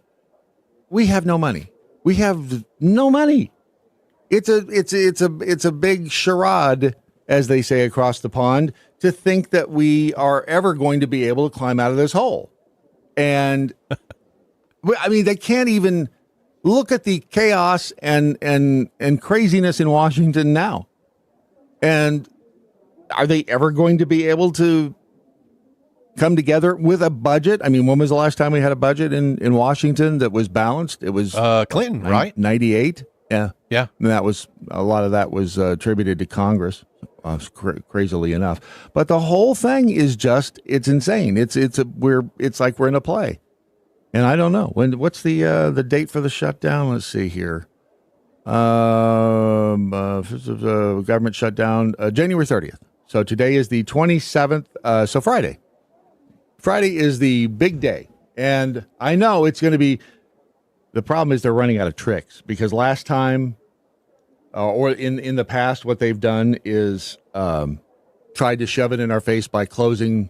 S1: we have no money. We have no money. It's a big charade, as they say across the pond, to think that we are ever going to be able to climb out of this hole. And I mean, they can't even. Look at the chaos and craziness in Washington now. And are they ever going to be able to come together with a budget? I mean, when was the last time we had a budget in Washington that was balanced? It was
S2: Clinton, right?
S1: 98. Yeah.
S2: Yeah.
S1: And that was a lot of that was attributed to Congress, crazily enough. But the whole thing is just, it's insane. It's like we're in a play. And I don't know what's the date for the shutdown. Let's see here. Government shutdown January 30th. So today is the 27th. So Friday. Friday is the big day, and I know it's going to be. The problem is they're running out of tricks because last time, or in the past, what they've done is tried to shove it in our face by closing.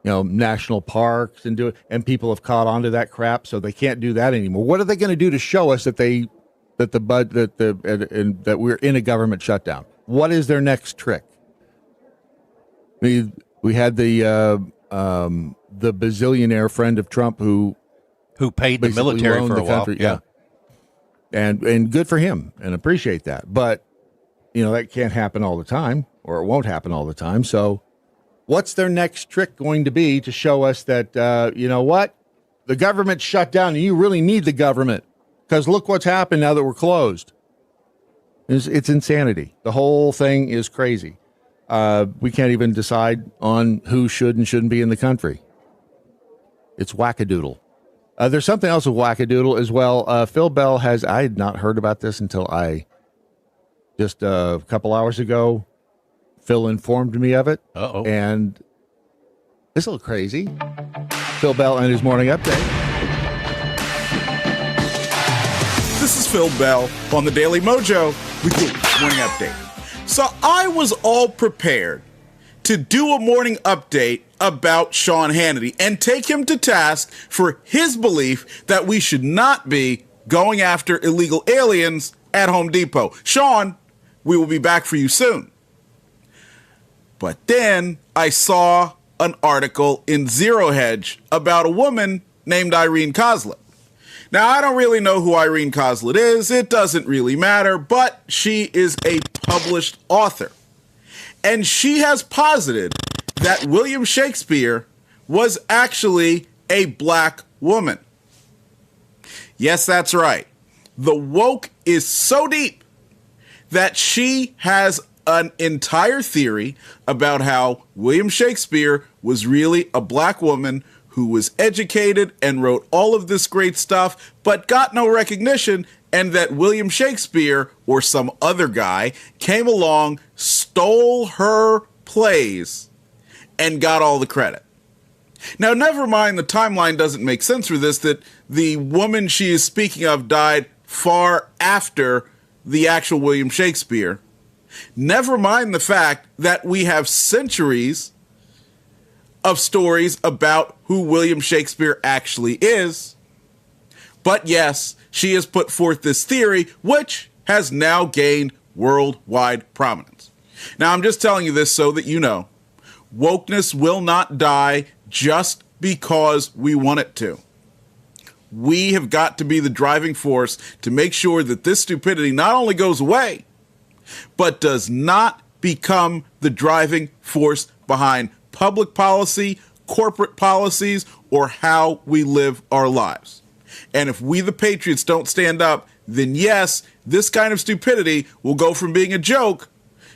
S1: National parks and people have caught on to that crap, so they can't do that anymore. What are they going to do to show us that we're in a government shutdown? What is their next trick? We had the bazillionaire friend of Trump who
S2: paid the military for a while.
S1: Yeah. And good for him and appreciate that. But that can't happen all the time, or it won't happen all the time. So what's their next trick going to be to show us that, what? The government's shut down and you really need the government because look what's happened now that we're closed. It's insanity. The whole thing is crazy. We can't even decide on who should and shouldn't be in the country. It's wackadoodle. There's something else with wackadoodle as well. Phil Bell I had not heard about this until just a couple hours ago. Phil informed me of it.
S2: Uh-oh.
S1: And it's a little crazy. Phil Bell and his morning update.
S7: This is Phil Bell on the Daily MoJo with your morning update. So I was all prepared to do a morning update about Sean Hannity and take him to task for his belief that we should not be going after illegal aliens at Home Depot. Sean, we will be back for you soon. But then I saw an article in Zero Hedge about a woman named Irene Koslett. Now, I don't really know who Irene Koslett is. It doesn't really matter, but she is a published author. And she has posited that William Shakespeare was actually a black woman. Yes, that's right. The woke is so deep that she has an entire theory about how William Shakespeare was really a black woman who was educated and wrote all of this great stuff, but got no recognition, and that William Shakespeare or some other guy came along, stole her plays, and got all the credit. Now, never mind, the timeline doesn't make sense for this, that the woman she is speaking of died far after the actual William Shakespeare. Never mind the fact that we have centuries of stories about who William Shakespeare actually is. But yes, she has put forth this theory, which has now gained worldwide prominence. Now, I'm just telling you this so that you know, wokeness will not die just because we want it to. We have got to be the driving force to make sure that this stupidity not only goes away, but does not become the driving force behind public policy, corporate policies, or how we live our lives. And if we, the patriots, don't stand up, then yes, this kind of stupidity will go from being a joke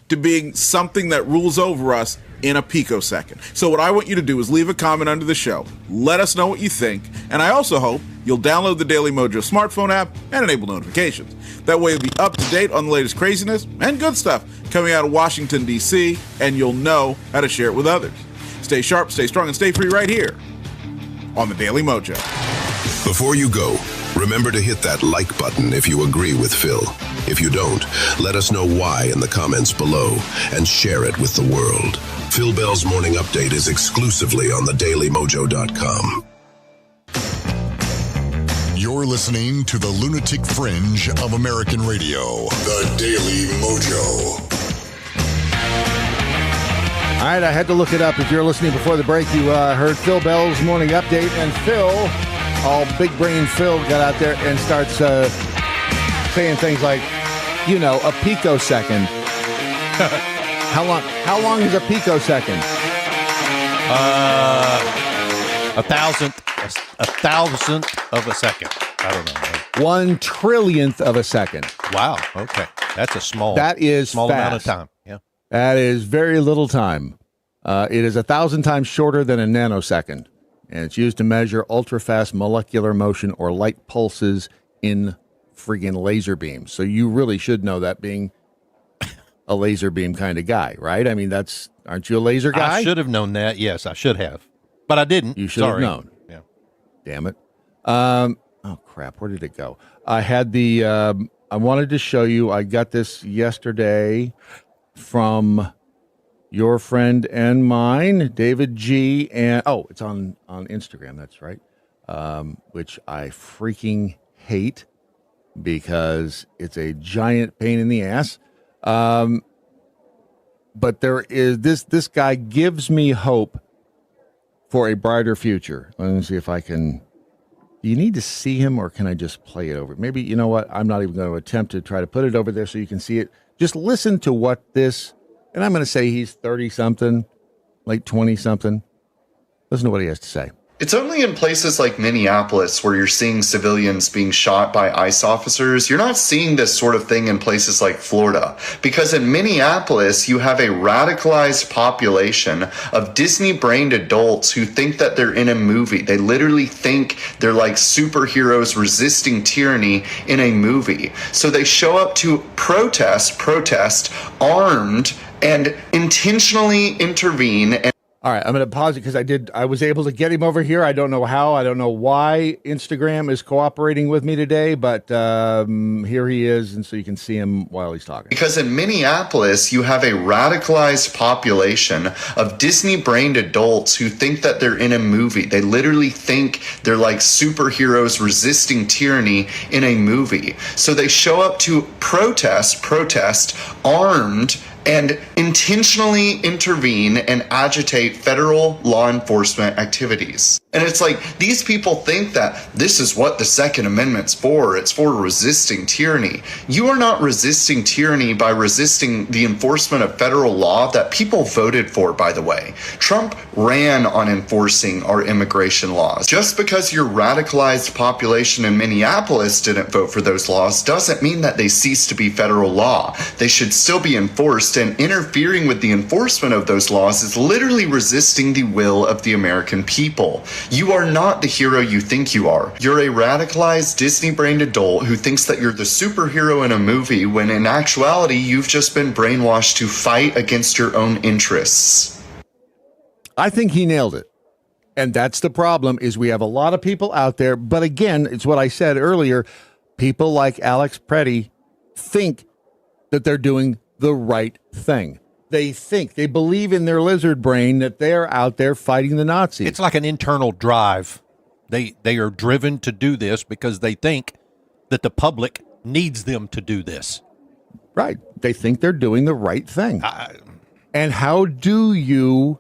S7: to being something that rules over us in a picosecond. So what I want you to do is leave a comment under the show. Let us know what you think. And I also hope you'll download the Daily Mojo smartphone app and enable notifications. That way you'll be up to date on the latest craziness and good stuff coming out of Washington, D.C., and you'll know how to share it with others. Stay sharp, stay strong, and stay free right here on the Daily Mojo.
S5: Before you go, remember to hit that like button if you agree with Phil. If you don't, let us know why in the comments below and share it with the world. Phil Bell's Morning Update is exclusively on thedailymojo.com.
S8: You're listening to the lunatic fringe of American radio, the Daily Mojo.
S1: All right, I had to look it up. If you're listening before the break, you heard Phil Bell's Morning Update, and Phil, all big brain Phil, got out there and starts saying things like, you know, a picosecond. How long is a picosecond?
S2: A thousandth of a second. I don't know.
S1: 1 trillionth of a second.
S2: Wow. Okay. That's a small
S1: fast.
S2: amount of time. Yeah.
S1: That is very little time. It is 1,000 times shorter than a nanosecond, and it's used to measure ultra-fast molecular motion or light pulses in friggin' laser beams. So you really should know that, being a laser beam kind of guy, right? I mean, aren't you a laser guy?
S2: I should have known that. Yes, I should have, but I didn't.
S1: You should have known.
S2: Yeah.
S1: Damn it. Oh crap. Where did it go? I had I wanted to show you, I got this yesterday from your friend and mine, David G. And it's on Instagram. That's right. Which I freaking hate because it's a giant pain in the ass. But there is this guy gives me hope for a brighter future. Let me see if I can. Do you need to see him, or can I just play it over? Maybe, you know what? I'm not even going to attempt to try to put it over there so you can see it. Just listen to what this, and I'm going to say he's 30-something, late 20-something. Listen to what he has to say.
S9: It's only in places like Minneapolis where you're seeing civilians being shot by ICE officers. You're not seeing this sort of thing in places like Florida. Because in Minneapolis, you have a radicalized population of Disney-brained adults who think that they're in a movie. They literally think they're like superheroes resisting tyranny in a movie. So they show up to protest, armed, and intentionally intervene.
S1: All right, I'm going to pause it because I was able to get him over here. I don't know how. I don't know why Instagram is cooperating with me today, but here he is, and so you can see him while he's talking.
S9: Because in Minneapolis, you have a radicalized population of Disney-brained adults who think that they're in a movie. They literally think they're like superheroes resisting tyranny in a movie. So they show up to protest, armed, and intentionally intervene and agitate federal law enforcement activities. And it's like, these people think that this is what the Second Amendment's for. It's for resisting tyranny. You are not resisting tyranny by resisting the enforcement of federal law that people voted for, by the way. Trump ran on enforcing our immigration laws. Just because your radicalized population in Minneapolis didn't vote for those laws doesn't mean that they cease to be federal law. They should still be enforced, and interfering with the enforcement of those laws is literally resisting the will of the American people. You are not the hero you think you are. You're a radicalized Disney-brained adult who thinks that you're the superhero in a movie when in actuality you've just been brainwashed to fight against your own interests.
S1: I think he nailed it. And that's the problem, is we have a lot of people out there, but again, it's what I said earlier, people like Alex Preddy think that they're doing the right thing. They believe in their lizard brain that they're out there fighting the Nazis.
S2: It's like an internal drive. They are driven to do this because they think that the public needs them to do this.
S1: Right. They think they're doing the right thing. And how do you...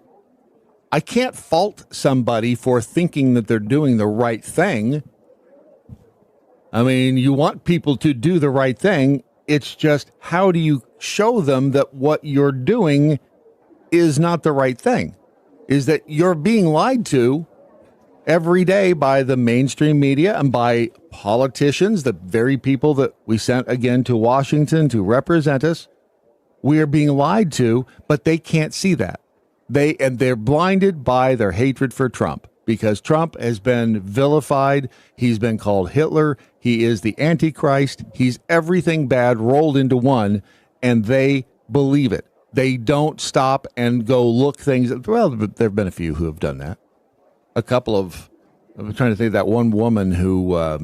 S1: I can't fault somebody for thinking that they're doing the right thing. I mean, you want people to do the right thing. It's just, how do you show them that what you're doing is not the right thing? Is that you're being lied to every day by the mainstream media and by politicians, the very people that we sent again to Washington to represent us. We are being lied to, but they can't see that. They're blinded by their hatred for Trump, because Trump has been vilified. He's been called Hitler. He is the Antichrist. He's everything bad rolled into one, and they believe it. They don't stop and go look things. Well, there have been a few who have done that. A couple of, I'm trying to think of that one woman who, I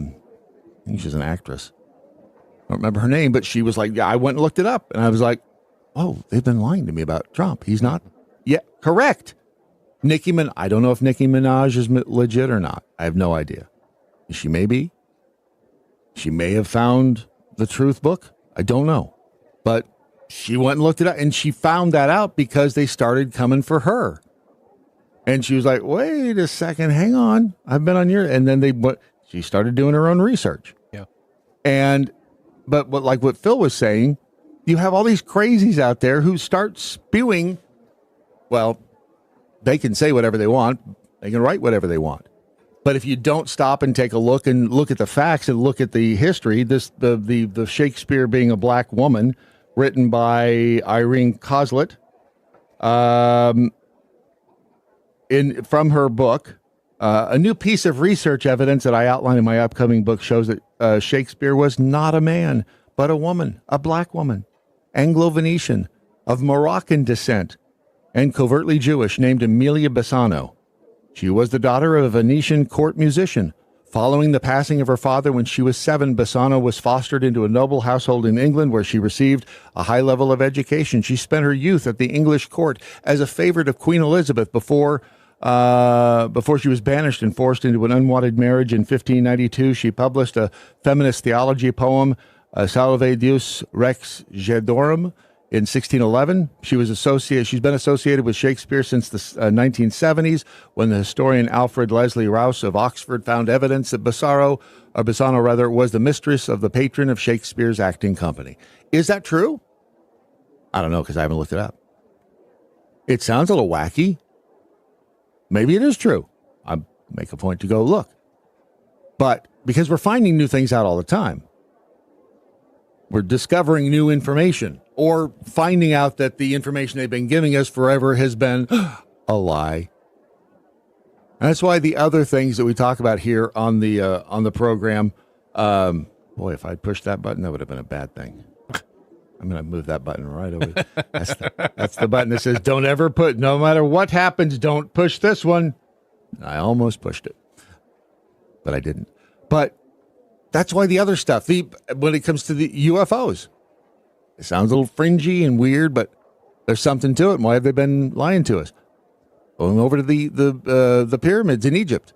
S1: think she's an actress. I don't remember her name, but she was like, yeah, I went and looked it up. And I was like, oh, they've been lying to me about Trump. He's not. Yeah, correct. I don't know if Nicki Minaj is legit or not. I have no idea. She may be. She may have found the truth book. I don't know. But she went and looked it up, and she found that out because they started coming for her. And she was like, wait a second, hang on. I've been on your, and then she started doing her own research.
S2: Yeah.
S1: But like what Phil was saying, you have all these crazies out there who start spewing. Well, they can say whatever they want. They can write whatever they want. But if you don't stop and take a look and look at the facts and look at the history, the Shakespeare being a black woman, written by Irene Coslet, from her book, a new piece of research evidence that I outline in my upcoming book shows that Shakespeare was not a man, but a woman, a black woman, Anglo-Venetian, of Moroccan descent, and covertly Jewish, named Emilia Bassano. She was the daughter of a Venetian court musician. Following the passing of her father when she was 7, Bassano was fostered into a noble household in England where she received a high level of education. She spent her youth at the English court as a favorite of Queen Elizabeth before she was banished and forced into an unwanted marriage in 1592. She published a feminist theology poem, Salve Deus Rex Gedorum, in 1611. She's been associated with Shakespeare since the 1970s, when the historian Alfred Leslie Rouse of Oxford found evidence that Bassano was the mistress of the patron of Shakespeare's acting company. Is that true? I don't know, because I haven't looked it up. It sounds a little wacky. Maybe it is true. I make a point to go look. But because we're finding new things out all the time, we're discovering new information, or finding out that the information they've been giving us forever has been a lie. And that's why the other things that we talk about here on the program, boy, if I'd pushed that button, that would have been a bad thing. I'm going to move that button right over. That's the button that says, don't ever no matter what happens, don't push this one. I almost pushed it, but I didn't. But that's why the other stuff, when it comes to the UFOs, it sounds a little fringy and weird, but there's something to it. Why have they been lying to us? Going over to the pyramids in Egypt.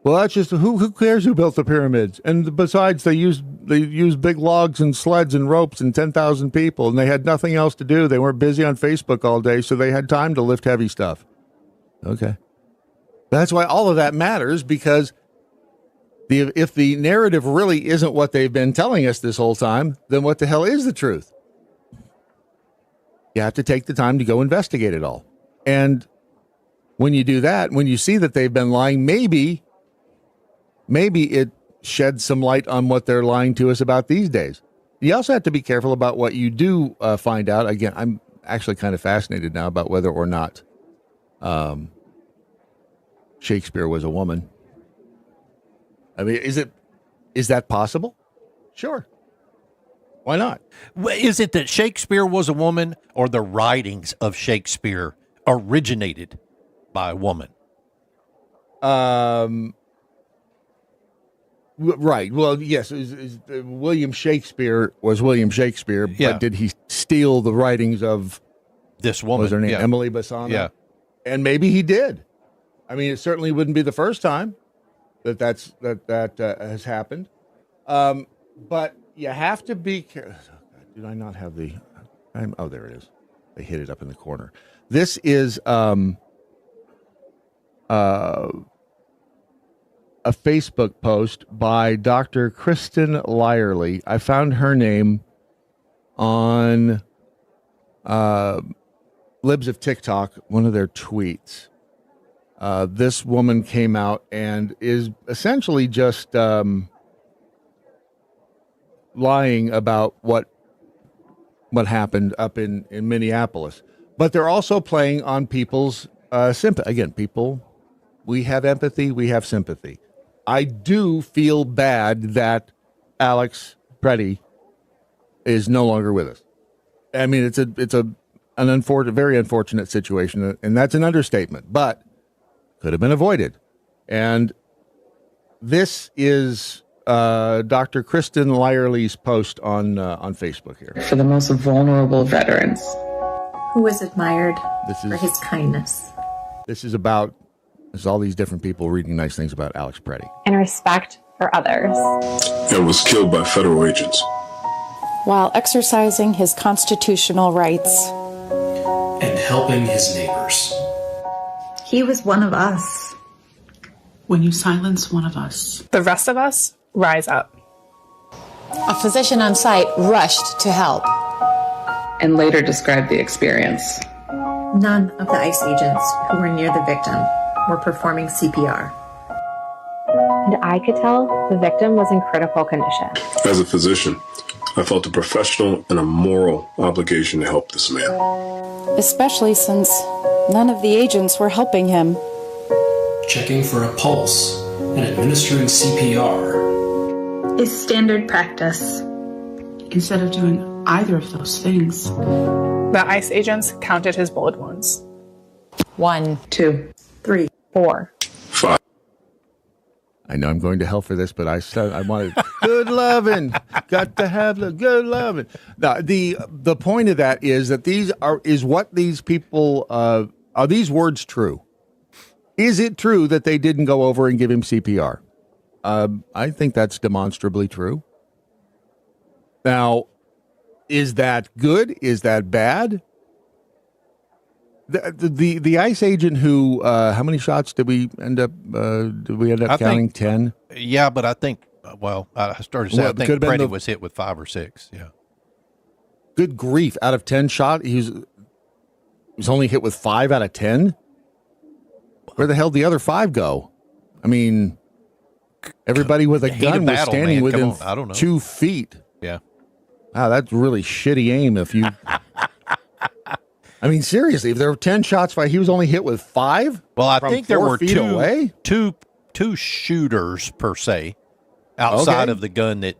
S1: Well, that's just who cares who built the pyramids? And besides, they used big logs and sleds and ropes and 10,000 people, and they had nothing else to do. They weren't busy on Facebook all day, so they had time to lift heavy stuff. Okay, that's why all of that matters, because if the narrative really isn't what they've been telling us this whole time, then what the hell is the truth? You have to take the time to go investigate it all. And when you do that, when you see that they've been lying, maybe it sheds some light on what they're lying to us about these days. You also have to be careful about what you do find out. Again, I'm actually kind of fascinated now about whether or not Shakespeare was a woman. I mean, is that possible? Sure. Why not?
S2: Is it that Shakespeare was a woman, or the writings of Shakespeare originated by a woman?
S1: Right. Well, yes. William Shakespeare was William Shakespeare, but did he steal the writings of
S2: this woman?
S1: What was her name?
S2: Yeah.
S1: Emily Bassano?
S2: Yeah.
S1: And maybe he did. I mean, it certainly wouldn't be the first time that has happened. But you have to be careful. Did I not have the? Oh, there it is. They hit it up in the corner. This is a Facebook post by Dr. Kristen Lyerly. I found her name on Libs of TikTok, one of their tweets. This woman came out and is essentially just lying about what happened up in Minneapolis. But they're also playing on people's sympathy. Again, people, we have empathy, we have sympathy. I do feel bad that Alex Preddy is no longer with us. I mean, it's an unfortunate, very unfortunate situation, and that's an understatement, but could have been avoided. And this is Dr. Kristen Lyerly's post on Facebook here.
S10: For the most vulnerable veterans.
S11: Who was admired for his kindness.
S1: This is all these different people reading nice things about Alex Preddy.
S12: And respect for others.
S13: And was killed by federal agents.
S14: While exercising his constitutional rights.
S15: And helping his neighbors.
S11: He was one of us.
S16: When you silence one of us,
S17: the rest of us rise up.
S18: A physician on site rushed to help.
S10: And later described the experience.
S11: None of the ICE agents who were near the victim were performing CPR.
S12: And I could tell the victim was in critical condition.
S13: As a physician, I felt a professional and a moral obligation to help this man.
S14: Especially since none of the agents were helping him.
S15: Checking for a pulse and administering CPR
S11: is standard practice.
S16: Instead of doing either of those things,
S17: the ICE agents counted his bullet wounds.
S18: 1,
S11: 2, 3,
S17: 4,
S13: 5.
S1: I know I'm going to hell for this, but I said I wanted good loving. Got to have the good loving. Now, the point of that is that what these people are these words true? Is it true that they didn't go over and give him CPR? I think that's demonstrably true. Now, is that good? Is that bad? The ICE agent who, how many shots did we end up counting? 10?
S2: Yeah, but I think, I started to say, I think Preddy was hit with 5 or 6. Yeah.
S1: Good grief. Out of 10 shot, he was only hit with 5 out of 10? Where the hell did the other 5 go? I mean, everybody with a gun was standing within 2 feet.
S2: Yeah.
S1: Wow, that's really shitty aim if you... I mean, seriously, if there were 10 shots fired, he was only hit with 5?
S2: Well, I think there were
S1: two
S2: shooters, per se, outside of the gun that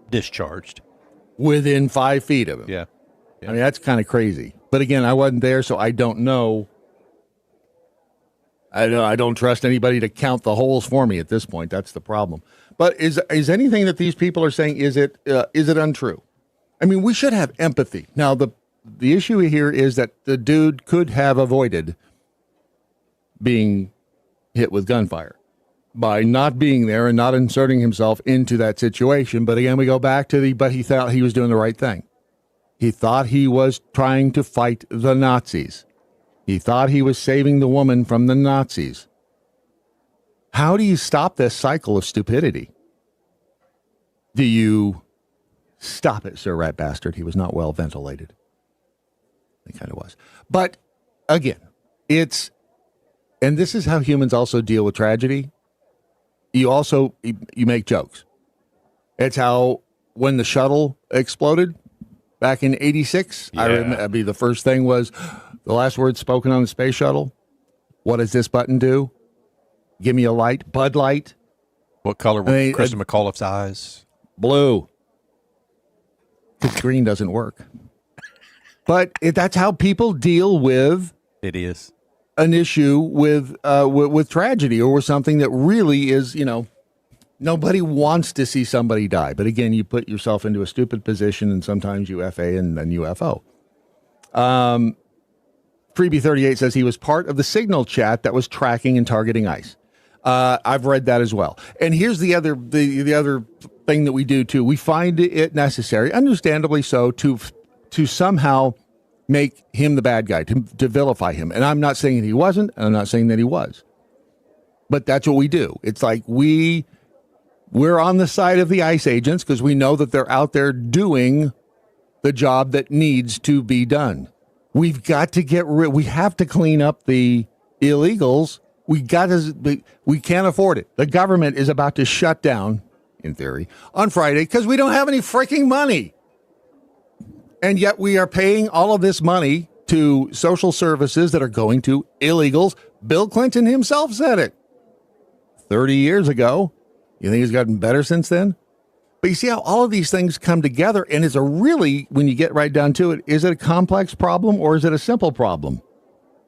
S2: discharged.
S1: Within 5 feet of him.
S2: Yeah.
S1: I mean, that's kind of crazy. But again, I wasn't there, so I don't know. I don't trust anybody to count the holes for me at this point. That's the problem. But is anything that these people are saying, is it untrue? I mean, we should have empathy. Now, the issue here is that the dude could have avoided being hit with gunfire by not being there and not inserting himself into that situation. But again, we go back to but he thought he was doing the right thing. He thought he was trying to fight the Nazis. He thought he was saving the woman from the Nazis. How do you stop this cycle of stupidity? Do you stop it, Sir Rat Bastard? He was not well ventilated. He kind of was. But again, and this is how humans also deal with tragedy. You make jokes. It's how when the shuttle exploded back in 86, I remember the first thing was the last word spoken on the space shuttle. What does this button do? Give me a light. Bud Light.
S2: What color were Kristen McAuliffe's eyes?
S1: Blue. Because green doesn't work. But that's how people deal with an issue with tragedy or with something that really is, nobody wants to see somebody die. But again, you put yourself into a stupid position and sometimes you FA and then UFO. Freebie 38 says he was part of the signal chat that was tracking and targeting ICE. I've read that as well. And here's the other thing that we do too. We find it necessary, understandably so, to somehow make him the bad guy, to vilify him. And I'm not saying that he wasn't, and I'm not saying that he was. But that's what we do. It's like we're on the side of the ICE agents because we know that they're out there doing the job that needs to be done. We've got to we have to clean up the illegals. We can't afford it. The government is about to shut down, in theory, on Friday because we don't have any freaking money. And yet we are paying all of this money to social services that are going to illegals. Bill Clinton himself said it 30 years ago. You think it's gotten better since then? But you see how all of these things come together, and it's when you get right down to it, is it a complex problem or is it a simple problem?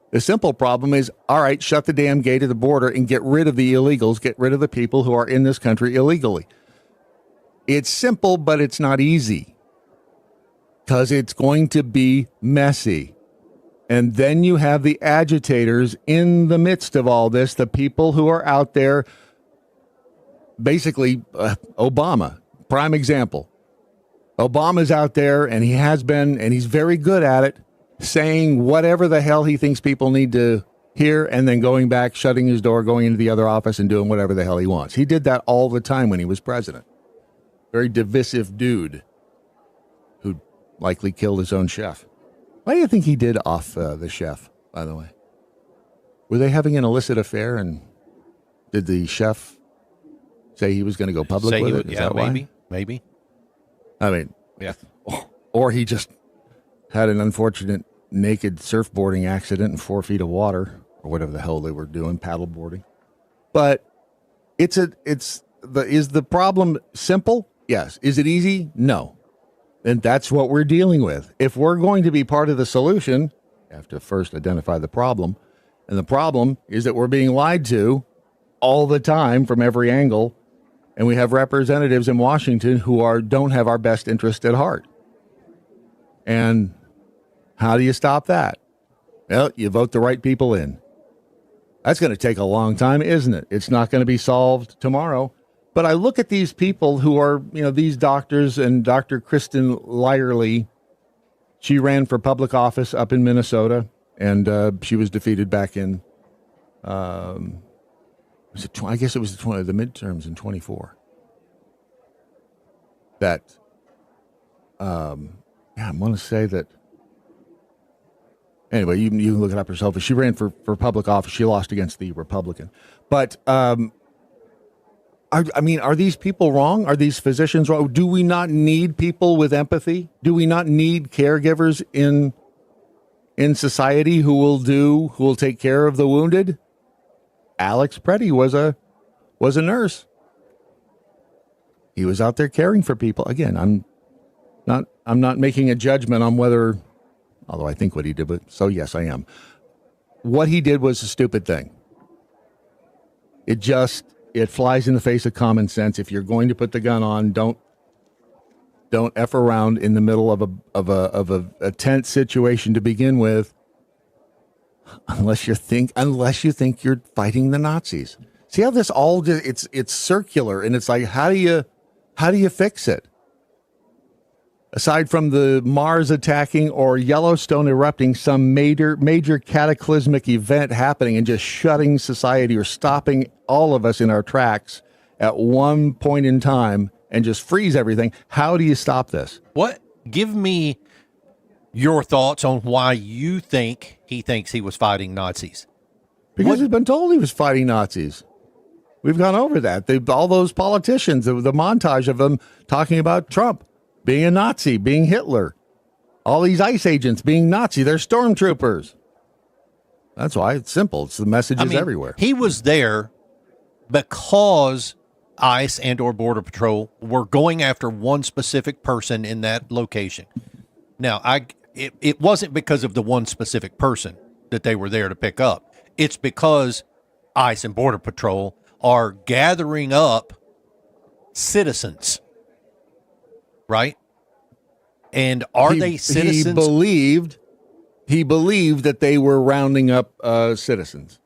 S1: The simple problem is, all right, shut the damn gate at the border and get rid of the illegals, get rid of the people who are in this country illegally. It's simple, but it's not easy because it's going to be messy. And then you have the agitators in the midst of all this, the people who are out there, basically Obama, prime example. Obama's out there, and he has been, and he's very good at it, saying whatever the hell he thinks people need to hear, and then going back, shutting his door, going into the other office, and doing whatever the hell he wants. He did that all the time when he was president. Very divisive dude who likely killed his own chef. Why do you think he did off the chef, by the way? Were they having an illicit affair, and did the chef say he was going to go public with it? Is that
S2: maybe,
S1: why?
S2: maybe.
S1: I mean,
S2: yeah.
S1: Or he just had an unfortunate naked surfboarding accident in 4 feet of water, or whatever the hell they were doing, paddleboarding. But is the problem simple? Yes. Is it easy? No. And that's what we're dealing with. If we're going to be part of the solution, you have to first identify the problem. And the problem is that we're being lied to all the time from every angle. And we have representatives in Washington who don't have our best interest at heart. And how do you stop that? Well, you vote the right people in. That's going to take a long time, isn't it? It's not going to be solved tomorrow. But I look at these people who are, these doctors, and Dr. Kristen Lyerly. She ran for public office up in Minnesota, and she was defeated back in, I guess it was the midterms in 24. I want to say that. Anyway, you can look it up yourself. She ran for public office. She lost against the Republican. But, are these people wrong? Are these physicians wrong? Do we not need people with empathy? Do we not need caregivers in society who will take care of the wounded? Alex Preddy was a nurse. He was out there caring for people. Again, I'm not making a judgment on whether, although I think what he did, but so yes, I am. What he did was a stupid thing. It flies in the face of common sense. If you're going to put the gun on, don't F around in the middle of a tense situation to begin with, unless you think you're fighting the Nazis. See how this all it's circular, and it's like how do you fix it? Aside from the Mars attacking or Yellowstone erupting, some major cataclysmic event happening and just shutting society or stopping all of us in our tracks at one point in time and just freeze everything. How do you stop this?
S2: What? Give me your thoughts on why you think he thinks he was fighting Nazis.
S1: Because he's been told he was fighting Nazis. We've gone over that. All those politicians, the montage of them talking about Trump being a Nazi, being Hitler. All these ICE agents being Nazi. They're stormtroopers. That's why it's simple. It's the messages everywhere.
S2: He was there because ICE and or Border Patrol were going after one specific person in that location. Now, it wasn't because of the one specific person that they were there to pick up. It's because ICE and Border Patrol are gathering up citizens. Right? And are they citizens?
S1: He believed He believed that they were rounding up citizens,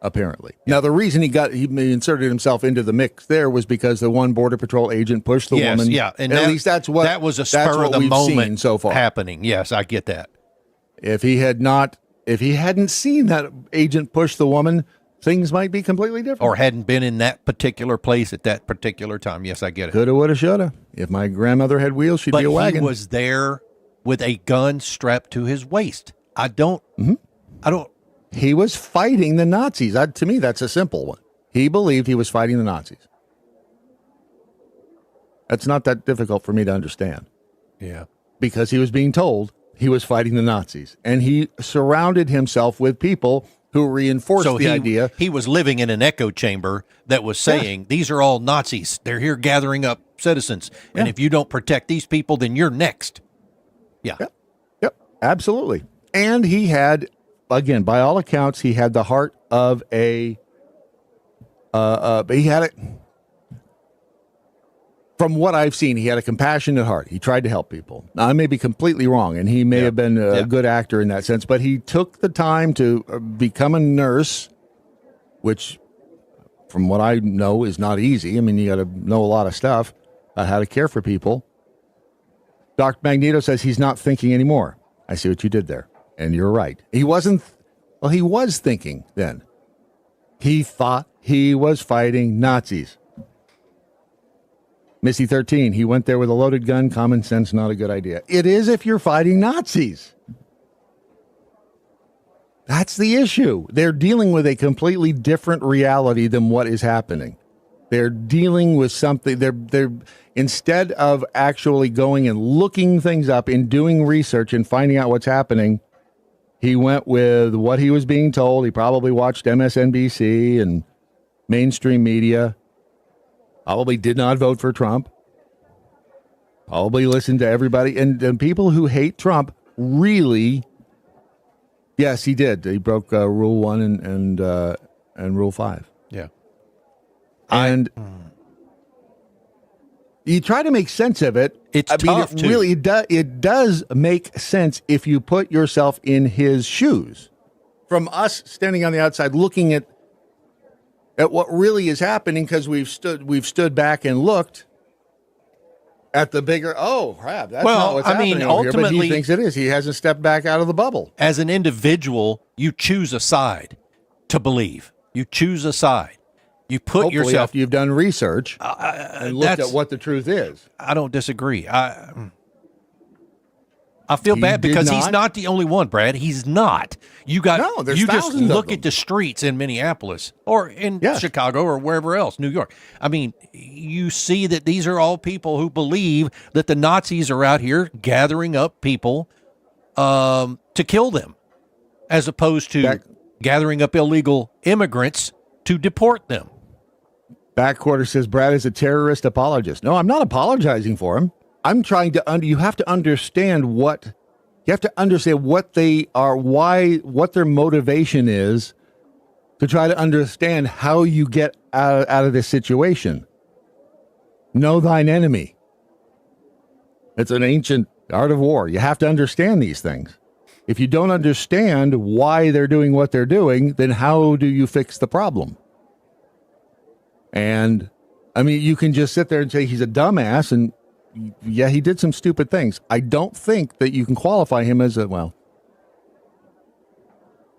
S1: apparently. Now, the reason he inserted himself into the mix there was because the one Border Patrol agent pushed the woman.
S2: Yeah, and
S1: at least that
S2: was a spur of the moment
S1: so far
S2: happening. Yes, I get that.
S1: If he hadn't seen that agent push the woman, things might be completely different.
S2: Or hadn't been in that particular place at that particular time. Yes, I get it.
S1: Coulda, woulda, shoulda. If my grandmother had wheels, she'd be a wagon.
S2: But he was there with a gun strapped to his waist.
S1: He was fighting the Nazis. To me, that's a simple one. He believed he was fighting the Nazis. That's not that difficult for me to understand.
S2: Yeah.
S1: Because he was being told he was fighting the Nazis. And he surrounded himself with people who reinforced the idea.
S2: He was living in an echo chamber that was saying, these are all Nazis. They're here gathering up citizens. And if you don't protect these people, then you're next. Yeah.
S1: Yep. Absolutely. And he had, again, by all accounts, he had the heart of he had it. From what I've seen, he had a compassionate heart. He tried to help people. Now, I may be completely wrong, and he may have been a good actor in that sense, but he took the time to become a nurse, which, from what I know, is not easy. I mean, you got to know a lot of stuff about how to care for people. Dr. Magneto says he's not thinking anymore. I see what you did there, and you're right. He wasn't. Well, he was thinking then. He thought he was fighting Nazis. Missy 13, he went there with a loaded gun. Common sense, not a good idea. It is if you're fighting Nazis. That's the issue. They're dealing with a completely different reality than what is happening. They're dealing with something. They're instead of actually going and looking things up and doing research and finding out what's happening, he went with what he was being told. He probably watched MSNBC and mainstream media. Probably did not vote for Trump. Probably listened to everybody. And people who hate Trump really, yes, he did. He broke Rule 1 and Rule 5.
S2: Yeah.
S1: And you try to make sense of it.
S2: It's tough,
S1: too. Really, it does make sense if you put yourself in his shoes. From us standing on the outside looking at what really is happening, because we've stood back and looked at the bigger, crap, that's not what's happening over here, but he thinks it is. He hasn't stepped back out of the bubble.
S2: As an individual, you choose a side to believe. You choose a side. You put
S1: Hopefully
S2: yourself.
S1: After you've done research and looked at what the truth is.
S2: I don't disagree. I feel bad because he's not the only one, Brad. He's not. You just look at the streets in Minneapolis or in Chicago or wherever else, New York. I mean, you see that these are all people who believe that the Nazis are out here gathering up people to kill them, as opposed to gathering up illegal immigrants to deport them.
S1: Backquarter says Brad is a terrorist apologist. No, I'm not apologizing for him. I'm trying to you have to understand what they are, what their motivation is, to try to understand how you get out of this situation. Know thine enemy. It's an ancient art of war. You have to understand these things. If you don't understand why they're doing what they're doing, then how do you fix the problem? And I mean, you can just sit there and say he's a dumbass, and yeah, he did some stupid things. I don't think that you can qualify him as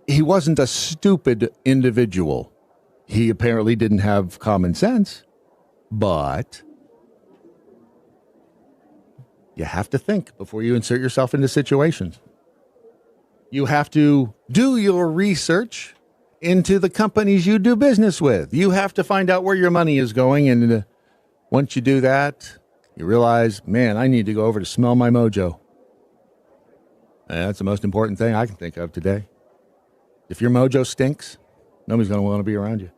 S1: he wasn't a stupid individual. He apparently didn't have common sense, but you have to think before you insert yourself into situations. You have to do your research into the companies you do business with. You have to find out where your money is going, and once you do that, you realize, man, I need to go over to smell my mojo. And that's the most important thing I can think of today. If your mojo stinks, nobody's going to want to be around you.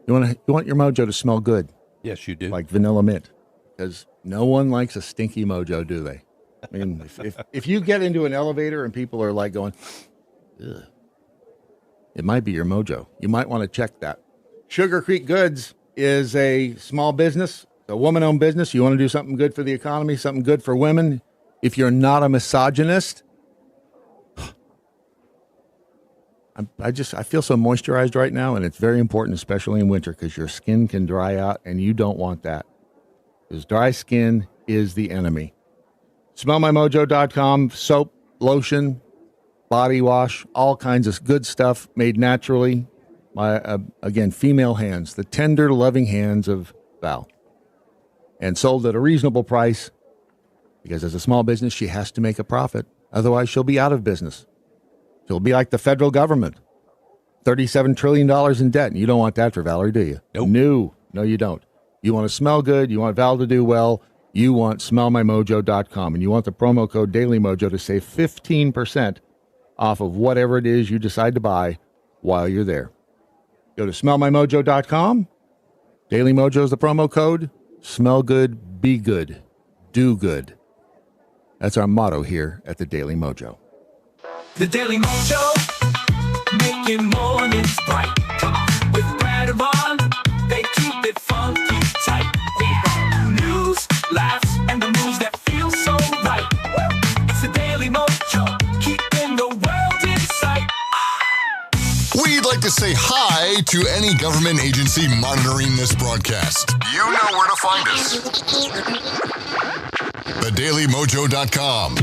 S1: You want your mojo to smell good.
S2: Yes, you do.
S1: Like vanilla mint. Because no one likes a stinky mojo, do they? I mean, if you get into an elevator and people are like going, ugh, it might be your mojo. You might want to check that. Sugar Creek Goods is a small business, a woman-owned business. You want to do something good for the economy, something good for women. If you're not a misogynist, I feel so moisturized right now, and it's very important, especially in winter, because your skin can dry out, and you don't want that. Because dry skin is the enemy. SmellMyMojo.com, soap, lotion, body wash, all kinds of good stuff made naturally. Again, female hands, the tender, loving hands of Val. And sold at a reasonable price, because as a small business, she has to make a profit. Otherwise, she'll be out of business. She'll be like the federal government, $37 trillion in debt. And you don't want that for Valerie, do you?
S2: Nope.
S1: No, you don't. You want to smell good. You want Val to do well. You want smellmymojo.com. And you want the promo code DailyMojo to save 15% off of whatever it is you decide to buy while you're there. Go to smellmymojo.com. Daily Mojo is the promo code. Smell good, be good, do good. That's our motto here at the Daily Mojo.
S3: The Daily Mojo, making mornings bright. With Brad and Ron, they keep it funky tight. News, laughs, and the moves that feel so right. It's the Daily Mojo, keeping the world in sight.
S8: We'd like to say hi to any government agency monitoring this broadcast. You know where to find us. TheDailyMojo.com.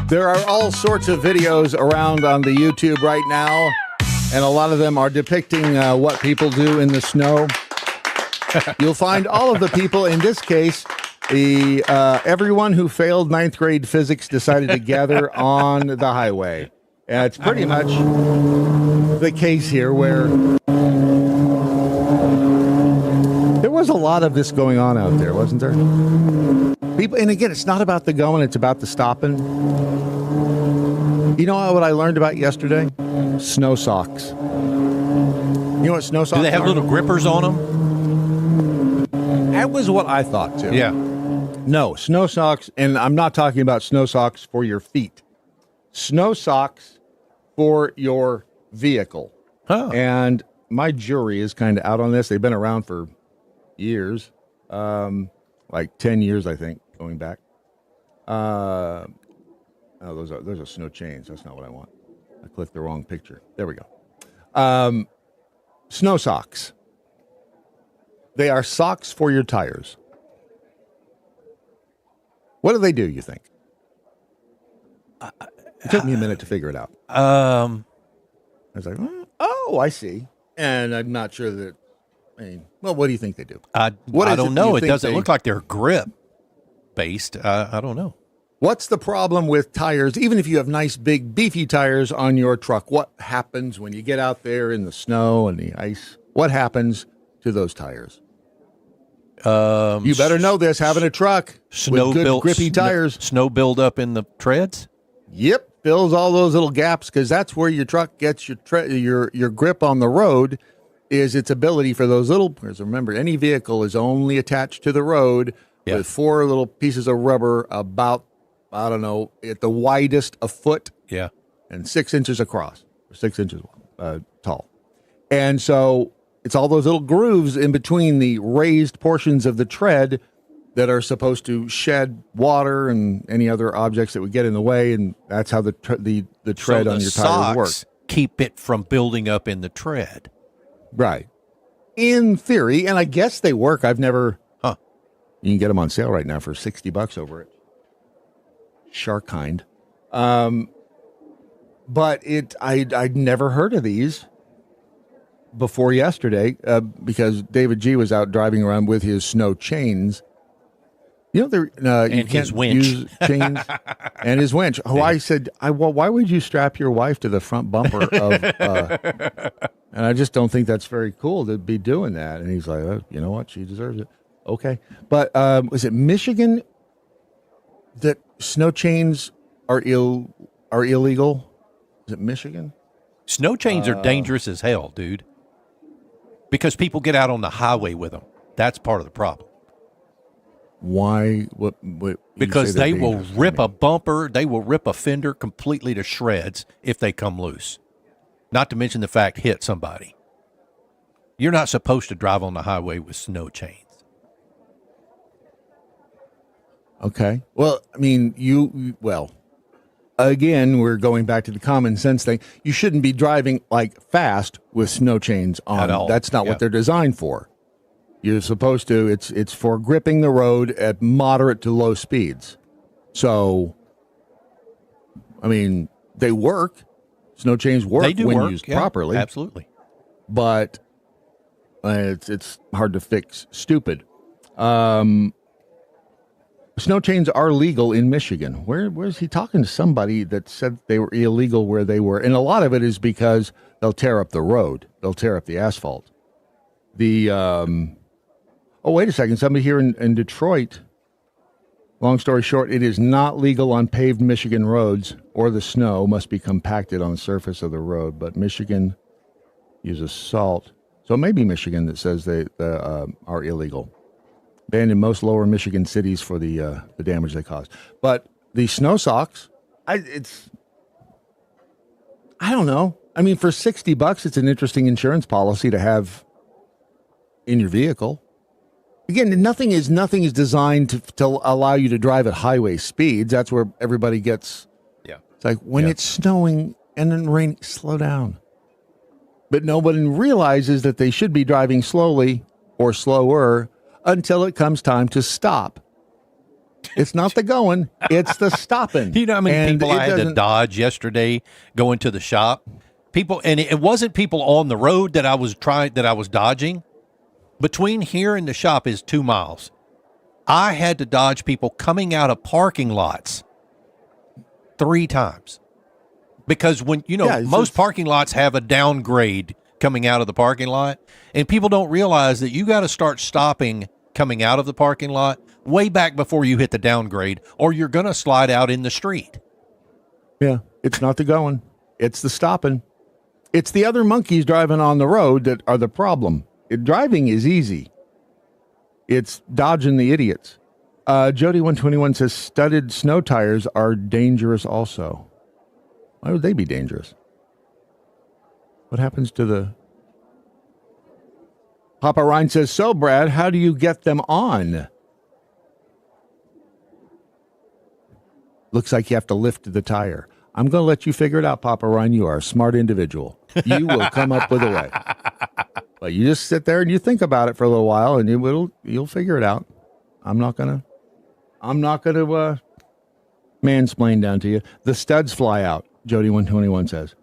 S1: There are all sorts of videos around on the YouTube right now, and a lot of them are depicting what people do in the snow. You'll find all of the people, in this case, everyone who failed 9th grade physics decided to gather on the highway. And it's pretty much the case here, where there was a lot of this going on out there, wasn't there? People, and again, it's not about the going, it's about the stopping. You know what I learned about yesterday? Snow socks. You know what snow socks are?
S2: Do they have little grippers on them?
S1: That was what I thought, too.
S2: Yeah.
S1: No, snow socks, and I'm not talking about snow socks for your feet. Snow socks for your vehicle.
S2: Huh.
S1: And my jury is kind of out on this. They've been around for years, like 10 years, I think, going back. Those are snow chains. That's not what I want. I clicked the wrong picture. There we go. Snow socks. They are socks for your tires. What do they do, you think? It took me a minute to figure it out. I was like, oh, I see. And I'm not sure that, well, what do you think they do?
S2: I don't know. It doesn't look like they're grip based. I don't know.
S1: What's the problem with tires? Even if you have nice, big, beefy tires on your truck, what happens when you get out there in the snow and the ice? What happens to those tires? You better know this, having a truck with good, grippy tires.
S2: Snow build up in the treads?
S1: Yep, fills all those little gaps, because that's where your truck gets your grip on the road, is its ability for those little, because remember, any vehicle is only attached to the road with 4 little pieces of rubber about, I don't know, at the widest a foot and 6 inches across, or 6 inches tall. And so it's all those little grooves in between the raised portions of the tread that are supposed to shed water and any other objects that would get in the way, and that's how the tread on your tires works.
S2: Keep it from building up in the tread.
S1: Right. In theory, and I guess they work. I've never... You can get them on sale right now for $60 over at Sharkind. But I'd never heard of these before yesterday, because David G was out driving around with his snow chains. You know, you can't
S2: his winch.
S1: use chains and his winch. Oh, I said, well, why would you strap your wife to the front bumper of? And I just don't think that's very cool to be doing that. And he's like, oh, you know what? She deserves it. Okay, but was it Michigan that snow chains are illegal? Is it Michigan?
S2: Snow chains are dangerous as hell, dude. Because people get out on the highway with them. That's part of the problem.
S1: Why? What
S2: because they will rip a bumper, they will rip a fender completely to shreds if they come loose. Not to mention the fact hit somebody. You're not supposed to drive on the highway with snow chains.
S1: Okay. Well, I mean, again, we're going back to the common sense thing. You shouldn't be driving like fast with snow chains on.
S2: At all.
S1: That's not what they're designed for. You're supposed to, it's for gripping the road at moderate to low speeds. So, I mean, they work. Snow chains work when used properly.
S2: Absolutely.
S1: But it's hard to fix stupid. Snow chains are legal in Michigan. Where's he talking to somebody that said they were illegal where they were? And a lot of it is because they'll tear up the road. They'll tear up the asphalt. Wait a second. Somebody here in Detroit, long story short, it is not legal on paved Michigan roads, or the snow must be compacted on the surface of the road. But Michigan uses salt. So it may be Michigan that says they are illegal. Banned in most lower Michigan cities for the damage they cause. But the snow socks, I don't know. I mean, for $60, it's an interesting insurance policy to have in your vehicle. Again, nothing is designed to allow you to drive at highway speeds. That's where everybody gets.
S2: Yeah.
S1: It's like when it's snowing and then raining, slow down. But nobody realizes that they should be driving slowly or slower until it comes time to stop. It's not the going, it's the stopping.
S2: You know how many people I had to dodge yesterday going to the shop? People, and it wasn't people on the road that I was dodging. Between here and the shop is 2 miles. I had to dodge people coming out of parking lots 3 times. Because when, most parking lots have a downgrade coming out of the parking lot, and people don't realize that you got to start stopping coming out of the parking lot way back before you hit the downgrade, or you're going to slide out in the street.
S1: Yeah, it's not the going, it's the stopping. It's the other monkeys driving on the road that are the problem. Driving is easy. It's dodging the idiots. Jody121 says studded snow tires are dangerous also. Why would they be dangerous? What happens to the... Papa Ryan says, so Brad, how do you get them on? Looks like you have to lift the tire. I'm going to let you figure it out, Papa Ryan. You are a smart individual. You will come up with a way. But you just sit there and you think about it for a little while, and you'll figure it out. I'm not gonna mansplain down to you. The studs fly out. Jody121 says.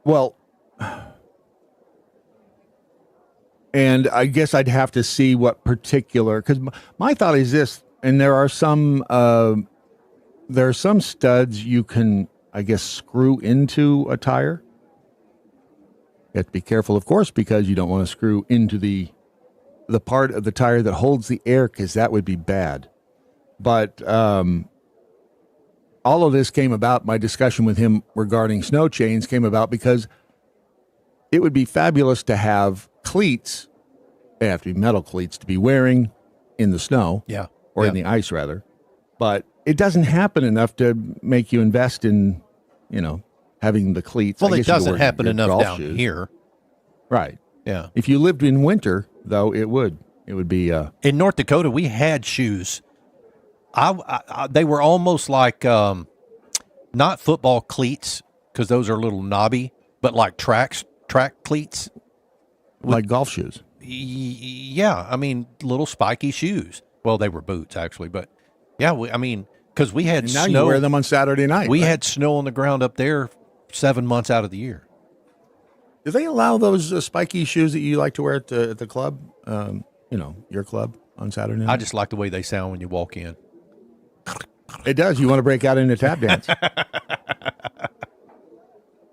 S1: Well, and I guess I'd have to see what particular, because my thought is this, and there are some studs you can, I guess, screw into a tire. You have to be careful, of course, because you don't want to screw into the part of the tire that holds the air, because that would be bad. But all of this came about, my discussion with him regarding snow chains came about because it would be fabulous to have cleats, they have to be metal cleats, to be wearing in the snow.
S2: Yeah.
S1: Or in the ice, rather. But it doesn't happen enough to make you invest in, having the cleats.
S2: Well, it doesn't happen enough down here.
S1: Right.
S2: Yeah.
S1: If you lived in winter, though, it would. It would be...
S2: In North Dakota, we had shoes. They were almost like, not football cleats, because those are a little knobby, but like track cleats.
S1: Like golf shoes.
S2: Yeah. I mean, little spiky shoes. Well, they were boots, actually, but yeah, because we had
S1: now
S2: snow.
S1: You wear them on Saturday night.
S2: We had snow on the ground up there 7 months out of the year.
S1: Do they allow those spiky shoes that you like to wear at the club? Your club on Saturday night?
S2: I just like the way they sound when you walk in.
S1: It does. You want to break out into tap dance.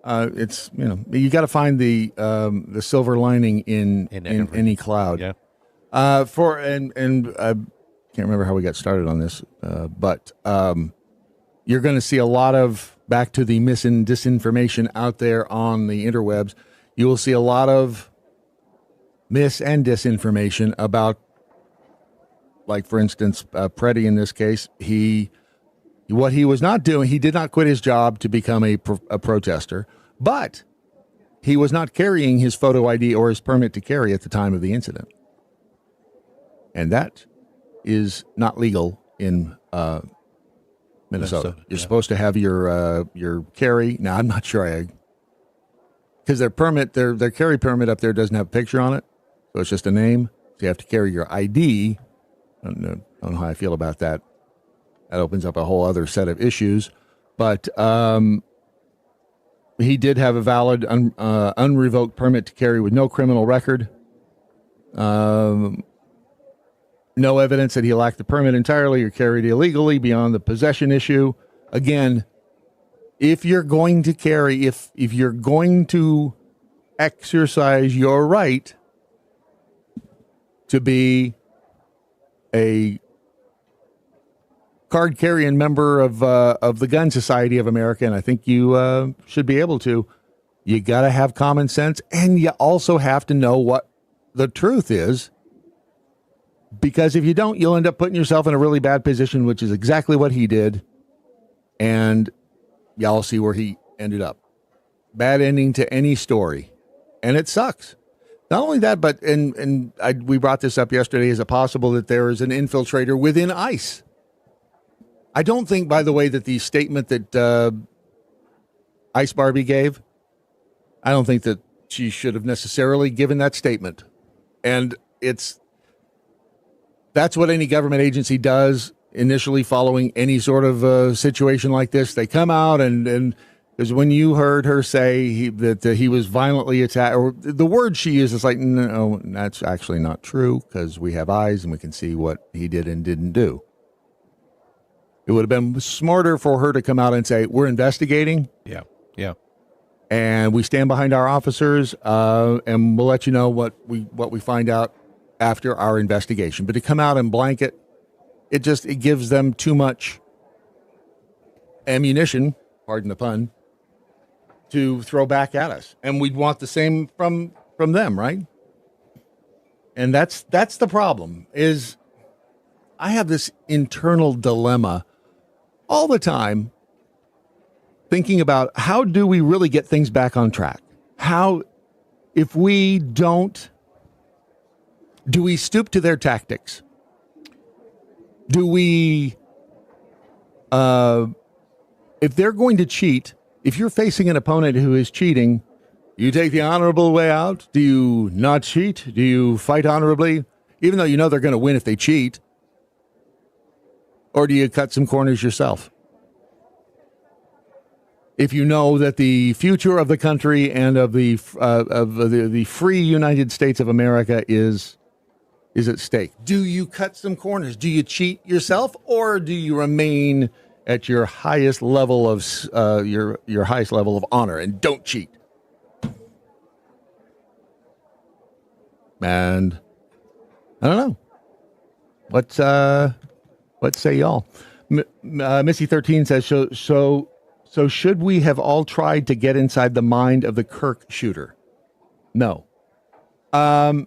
S1: It's, you got to find the silver lining in any cloud.
S2: Yeah.
S1: Can't remember how we got started on this, but you're going to see a lot of, back to the disinformation out there on the interwebs. You will see a lot of mis and disinformation about, like, for instance, Preddy in this case. What he was not doing, he did not quit his job to become a protester, but he was not carrying his photo ID or his permit to carry at the time of the incident. And that is not legal in Minnesota. You're supposed to have your carry. Now, I'm not sure because their carry permit up there doesn't have a picture on it, so it's just a name. So you have to carry your ID. I don't know how I feel about that. That opens up a whole other set of issues. But he did have a valid, unrevoked permit to carry with no criminal record. No evidence that he lacked the permit entirely or carried illegally beyond the possession issue. Again, if you're going to carry, if you're going to exercise your right to be a card-carrying member of the Gun Society of America, and I think you should be able to, you got to have common sense, and you also have to know what the truth is, because if you don't, you'll end up putting yourself in a really bad position, which is exactly what he did, and y'all see where he ended up. Bad ending to any story, and it sucks. Not only that, but we brought this up yesterday. Is it possible that there is an infiltrator within ICE? I don't think, by the way, that the statement that Ice Barbie gave, I don't think that she should have necessarily given that statement. And that's what any government agency does initially following any sort of situation like this. They come out and because when you heard her say that he was violently attacked, or the word she used is like, no, that's actually not true, because we have eyes and we can see what he did and didn't do. It would have been smarter for her to come out and say, we're investigating.
S2: Yeah.
S1: And we stand behind our officers, and we'll let you know what we find out after our investigation. But to come out and blanket, it gives them too much ammunition, pardon the pun, to throw back at us. And we'd want the same from them, right? And that's the problem, is I have this internal dilemma all the time, thinking about how do we really get things back on track? How, if we don't, do we stoop to their tactics? Do we, if they're going to cheat, if you're facing an opponent who is cheating, you take the honorable way out? Do you not cheat? Do you fight honorably, even though you know they're going to win if they cheat? Or do you cut some corners yourself? If you know that the future of the country and of the free United States of America is at stake, do you cut some corners? Do you cheat yourself, or do you remain at your highest level of your highest level of honor and don't cheat? And I don't know. What say y'all? Missy 13 says, so should we have all tried to get inside the mind of the Kirk shooter? No. I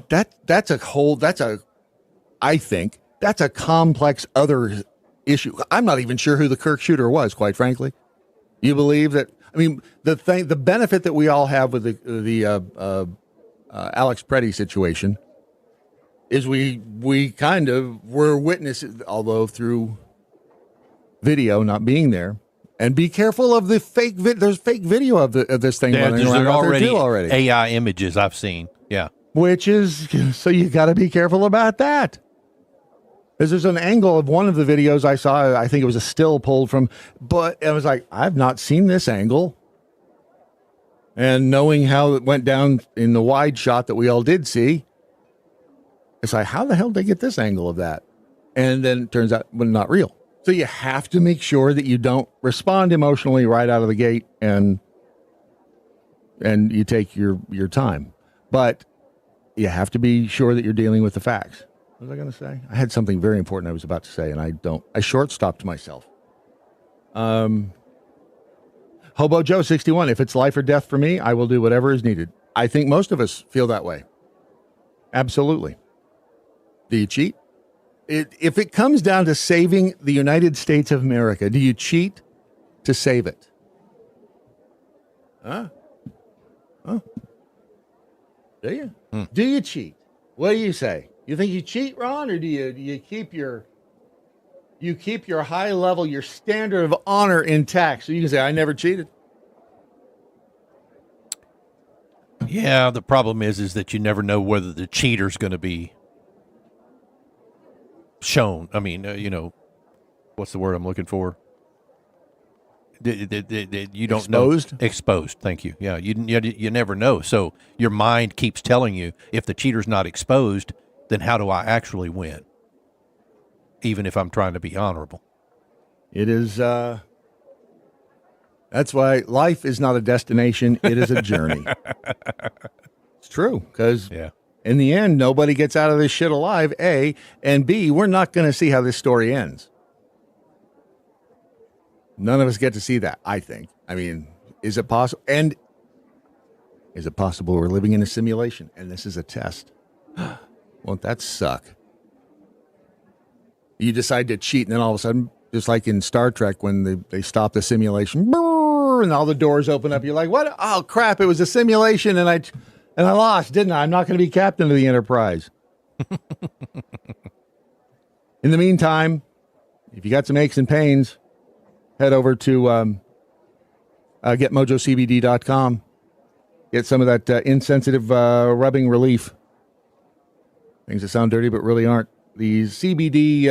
S1: think that's a complex other issue. I'm not even sure who the Kirk shooter was, quite frankly. You believe that? I mean, the benefit that we all have with the Alex Preddy situation is we kind of were witnesses, although through video, not being there. And be careful of the fake there's fake video of this thing running around out there too already.
S2: AI images I've seen. Yeah.
S1: Which is, so you got to be careful about that. Because there's an angle of one of the videos I saw, I think it was a still pulled from, but I was like, I've not seen this angle. And knowing how it went down in the wide shot that we all did see, it's like, how the hell did they get this angle of that? And then it turns out, well, not real. So you have to make sure that you don't respond emotionally right out of the gate, and you take your time. But you have to be sure that you're dealing with the facts. What was I going to say? I had something very important I was about to say, and I short-stopped myself. Hobo Joe 61, if it's life or death for me, I will do whatever is needed. I think most of us feel that way. Absolutely. Do you cheat? If it comes down to saving the United States of America, do you cheat to save it? Huh? Do you? Do you cheat? What do you say? You think you cheat, Ron, or do you keep your high level, your standard of honor intact? So you can say, I never cheated.
S2: Yeah, the problem is that you never know whether the cheater's going to be shown. I mean, what's the word I'm looking for? You don't
S1: exposed?
S2: Know. Exposed. Thank you. Yeah, you never know. So your mind keeps telling you, if the cheater's not exposed, then how do I actually win? Even if I'm trying to be honorable.
S1: It is, that's why life is not a destination. It is a journey. It's true. Because in the end, nobody gets out of this shit alive, A, and B, we're not going to see how this story ends. None of us get to see that, I think. I mean, is it possible? And is it possible we're living in a simulation and this is a test? Won't that suck? You decide to cheat, and then all of a sudden, just like in Star Trek when they stop the simulation, and all the doors open up. You're like, what? Oh, crap, it was a simulation, and I lost, didn't I? I'm not going to be captain of the Enterprise. In the meantime, if you got some aches and pains, head over to getmojocbd.com. Get some of that insensitive rubbing relief. Things that sound dirty but really aren't. The CBD,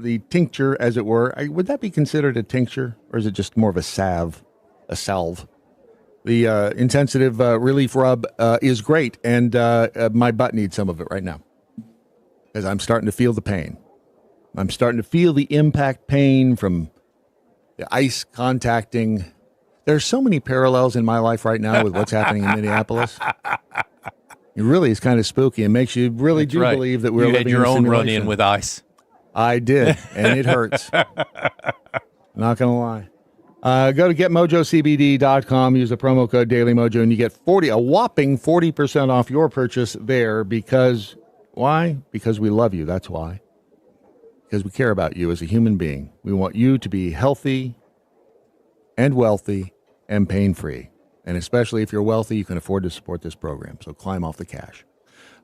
S1: the tincture, as it were, would that be considered a tincture? Or is it just more of a salve? The intensive relief rub is great, and my butt needs some of it right now. Because I'm starting to feel the pain. I'm starting to feel the impact pain from the ice contacting. There's so many parallels in my life right now with what's happening in Minneapolis. It really is kind of spooky and makes you really do believe that we're living in a simulation.
S2: You had your own run-in with ice.
S1: I did, and it hurts. Not going to lie. Go to getmojocbd.com, use the promo code DailyMojo, and you get a whopping 40% off your purchase there because, why? Because we love you, that's why. Because we care about you as a human being. We want you to be healthy and wealthy and pain-free. And especially if you're wealthy, you can afford to support this program. So climb off the cash.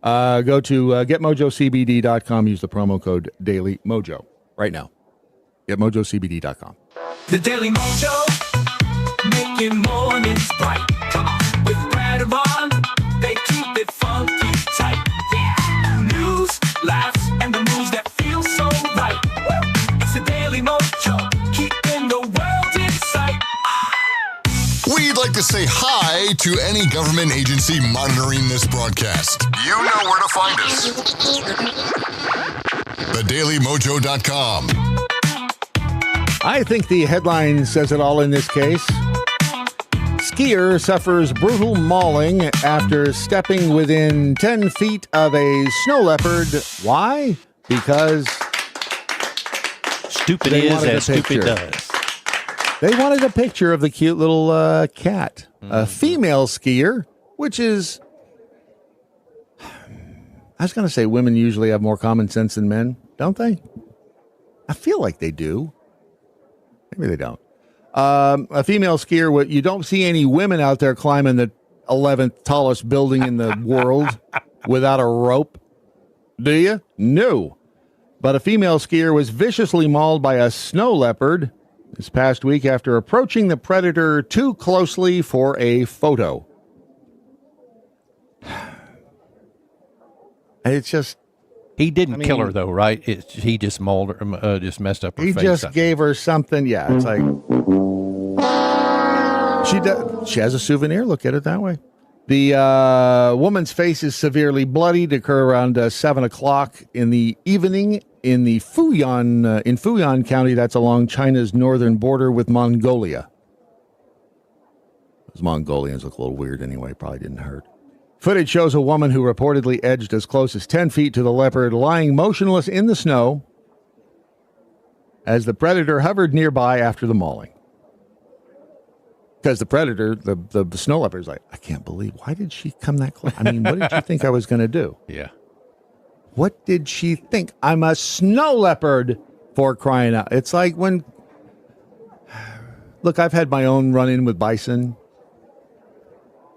S1: Go to getmojocbd.com. Use the promo code DailyMojo right now. Getmojocbd.com.
S3: The Daily Mojo, making mornings bright. Come on, with Brad and Ron, they keep it funky tight. Yeah. News, laughs, and the moves that feel so right. It's the Daily Mojo, keeping the world in sight.
S8: We'd like to say hi to any government agency monitoring this broadcast. You know where to find us. TheDailyMojo.com.
S1: I think the headline says it all in this case. Skier suffers brutal mauling after stepping within 10 feet of a snow leopard. Why? Because
S2: stupid is as stupid does.
S1: They wanted a picture of the cute little cat. A female skier, which is... I was going to say women usually have more common sense than men, don't they? I feel like they do. Maybe they don't. A female skier, you don't see any women out there climbing the 11th tallest building in the world without a rope, do you? No. But a female skier was viciously mauled by a snow leopard this past week after approaching the predator too closely for a photo. It's just...
S2: He didn't kill her, though, right? He just mauled her, just messed up her face.
S1: He just gave her something. Yeah, it's like... She has a souvenir. Look at it that way. The woman's face is severely bloodied. Occurred around 7 o'clock in the evening in the Fujian County. That's along China's northern border with Mongolia. Those Mongolians look a little weird anyway. Probably didn't hurt. Footage shows a woman who reportedly edged as close as 10 feet to the leopard, lying motionless in the snow as the predator hovered nearby after the mauling. Because the predator, the snow leopard, is like, I can't believe, why did she come that close? I mean, what did you think I was going to do?
S2: Yeah.
S1: What did she think? I'm a snow leopard, for crying out. It's like when, look, I've had my own run-in with bison.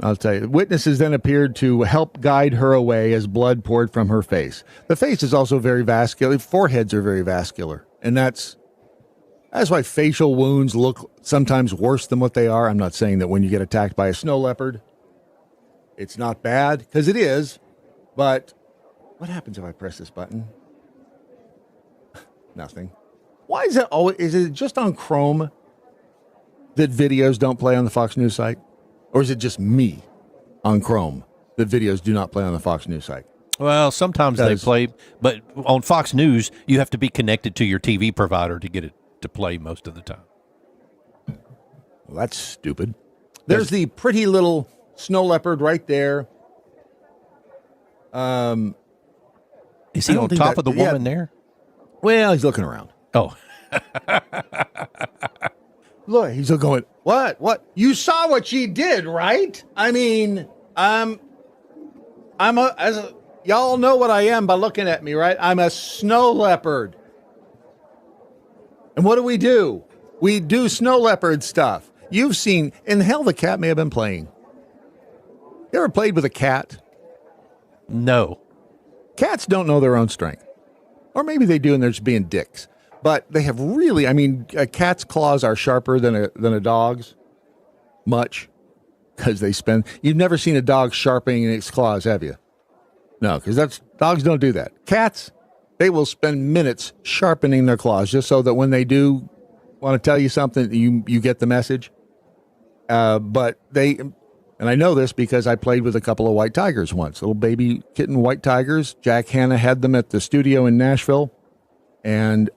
S1: I'll tell you. Witnesses then appeared to help guide her away as blood poured from her face. The face is also very vascular. Foreheads are very vascular. And that's why facial wounds look sometimes worse than what they are. I'm not saying that when you get attacked by a snow leopard, it's not bad, because it is. But what happens if I press this button? Nothing. Why is it always? Is it just on Chrome that videos don't play on the Fox News site? Or is it just me on Chrome that videos do not play on the Fox News site?
S2: Well, sometimes they play, but on Fox News, you have to be connected to your TV provider to get it to play most of the time.
S1: Well, that's stupid. There's the pretty little snow leopard right there.
S2: Is he on top of the woman there?
S1: Well, he's looking around.
S2: Oh.
S1: Look, he's going, what? You saw what she did, right? I mean, y'all know what I am by looking at me, right? I'm a snow leopard. And what do? We do snow leopard stuff. You've seen, and hell, the cat may have been playing. You ever played with a cat?
S2: No.
S1: Cats don't know their own strength. Or maybe they do and they're just being dicks. But they have really, a cat's claws are sharper than a dog's. Much. Because you've never seen a dog sharpening its claws, have you? No, because dogs don't do that. Cats, they will spend minutes sharpening their claws just so that when they do want to tell you something, you get the message. But and I know this because I played with a couple of white tigers once, little baby kitten white tigers. Jack Hanna had them at the studio in Nashville. And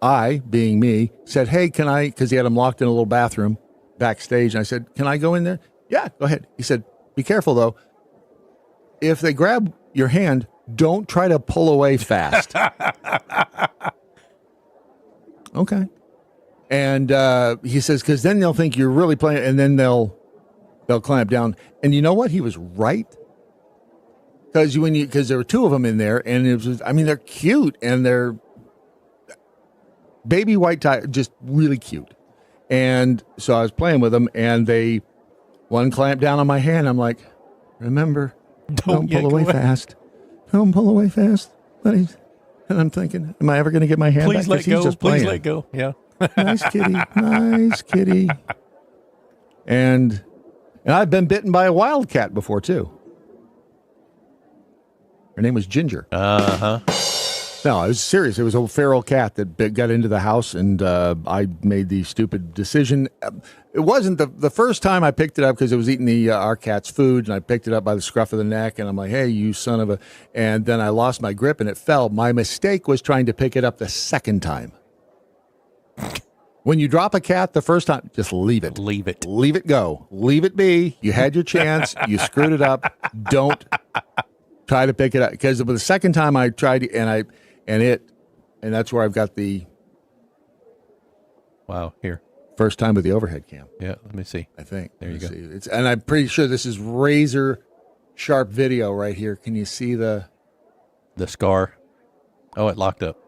S1: I, being me, said, hey, can I, because he had them locked in a little bathroom backstage. And I said, can I go in there? Yeah, go ahead. He said, be careful, though. If they grab your hand, don't try to pull away fast. Okay. And he says, because then they'll think you're really playing, and then they'll clamp down. And you know what? He was right. Because there were two of them in there, and it was, they're cute, and they're baby white tiger, just really cute. And so I was playing with them, and one clamped down on my hand. I'm like, remember, don't pull away fast. Don't pull away fast. And I'm thinking, am I ever going to get my hand
S2: back? Please let go. Yeah.
S1: Nice kitty. And I've been bitten by a wildcat before, too. Her name was Ginger.
S2: Uh-huh.
S1: No, I was serious. It was a feral cat that got into the house, and I made the stupid decision. It wasn't the first time I picked it up because it was eating our cat's food, and I picked it up by the scruff of the neck, and I'm like, hey, you son of a... And then I lost my grip, and it fell. My mistake was trying to pick it up the second time. When you drop a cat the first time, just leave it.
S2: Leave it.
S1: Leave it go. Leave it be. You had your chance. You screwed it up. Don't try to pick it up. Because the second time I tried, and that's where I've got the...
S2: Wow, here.
S1: First time with the overhead cam.
S2: Yeah, let me see.
S1: I think.
S2: There you go.
S1: And I'm pretty sure this is razor sharp video right here. Can you see the
S2: scar? Oh, it locked up.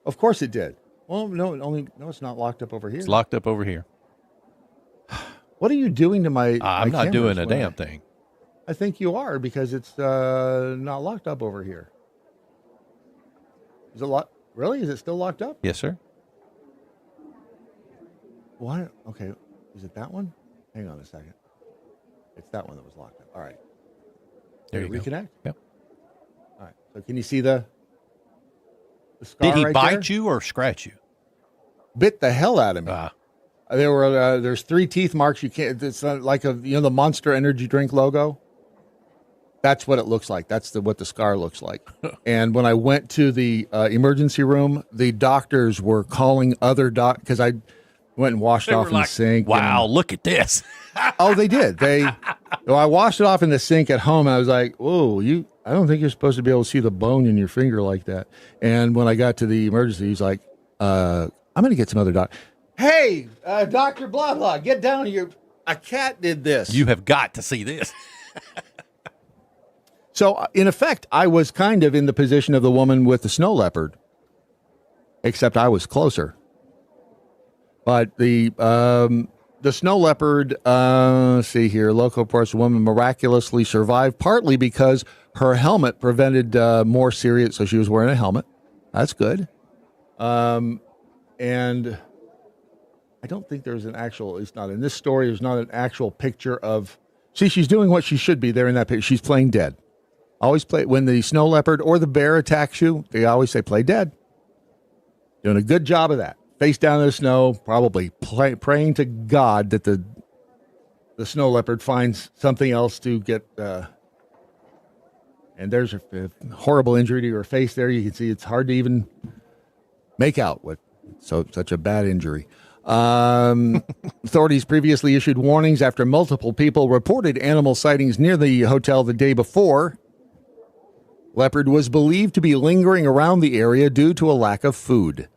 S1: Of course it did. Well, no, it's not locked up over here.
S2: It's locked up over here.
S1: What are you doing to my
S2: I'm not doing a damn thing.
S1: I think you are, because it's not locked up over here. Is it locked? Really? Is it still locked up?
S2: Yes, sir.
S1: What? Okay. Is it that one? Hang on a second. It's that one that was locked up. All right.
S2: There you
S1: reconnect?
S2: Go. Yep.
S1: All right. So can you see the scar?
S2: Did he
S1: right
S2: bite
S1: there?
S2: you or scratch you?
S1: Bit the hell out of me. There's 3 teeth marks. You can't. It's like the Monster Energy drink logo. That's what it looks like. That's what the scar looks like. And when I went to the emergency room, the doctors were calling other because I went and washed off in the sink.
S2: Wow, look at this.
S1: Oh, they did. I washed it off in the sink at home. And I was like, whoa, I don't think you're supposed to be able to see the bone in your finger like that. And when I got to the emergency, he's like, I'm going to get some other doctor. Hey, Dr. Blah, blah, get down here. A cat did this.
S2: You have got to see this.
S1: So, in effect, I was kind of in the position of the woman with the snow leopard, except I was closer. But the the snow leopard, let's see here, local reports, a woman miraculously survived, partly because her helmet prevented more serious, so she was wearing a helmet. That's good. And I don't think there's an actual, it's not in this story, there's not an actual picture of, see, she's doing what she should be there in that picture. She's playing dead. Always play, when the snow leopard or the bear attacks you, they always say, play dead. Doing a good job of that. Face down in the snow, probably praying to God that the snow leopard finds something else to get, and there's a horrible injury to her face there. You can see it's hard to even make out what such a bad injury. Authorities previously issued warnings after multiple people reported animal sightings near the hotel the day before. Leopard was believed to be lingering around the area due to a lack of food.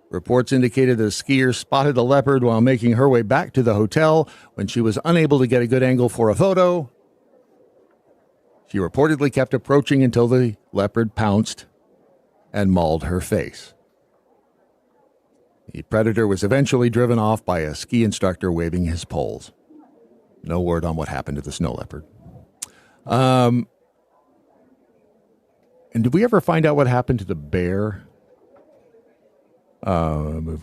S1: Reports indicated that a skier spotted the leopard while making her way back to the hotel. When she was unable to get a good angle for a photo, she reportedly kept approaching until the leopard pounced and mauled her face. The predator was eventually driven off by a ski instructor waving his poles. No word on what happened to the snow leopard. And did we ever find out what happened to the bear? Remember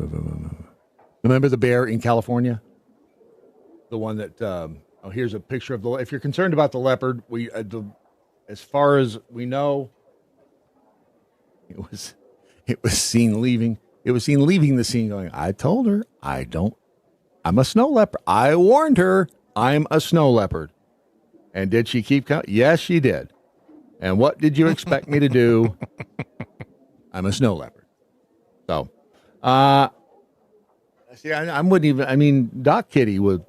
S1: the bear in California? The one that, here's a picture of the, if you're concerned about the leopard, as far as we know, it was seen leaving. It was seen leaving the scene going, I told her, I'm a snow leopard. I warned her, I'm a snow leopard. And did she keep coming? Yes, she did. And what did you expect me to do? I'm a snow leopard. So, see, I wouldn't even, I mean, Doc Kitty would,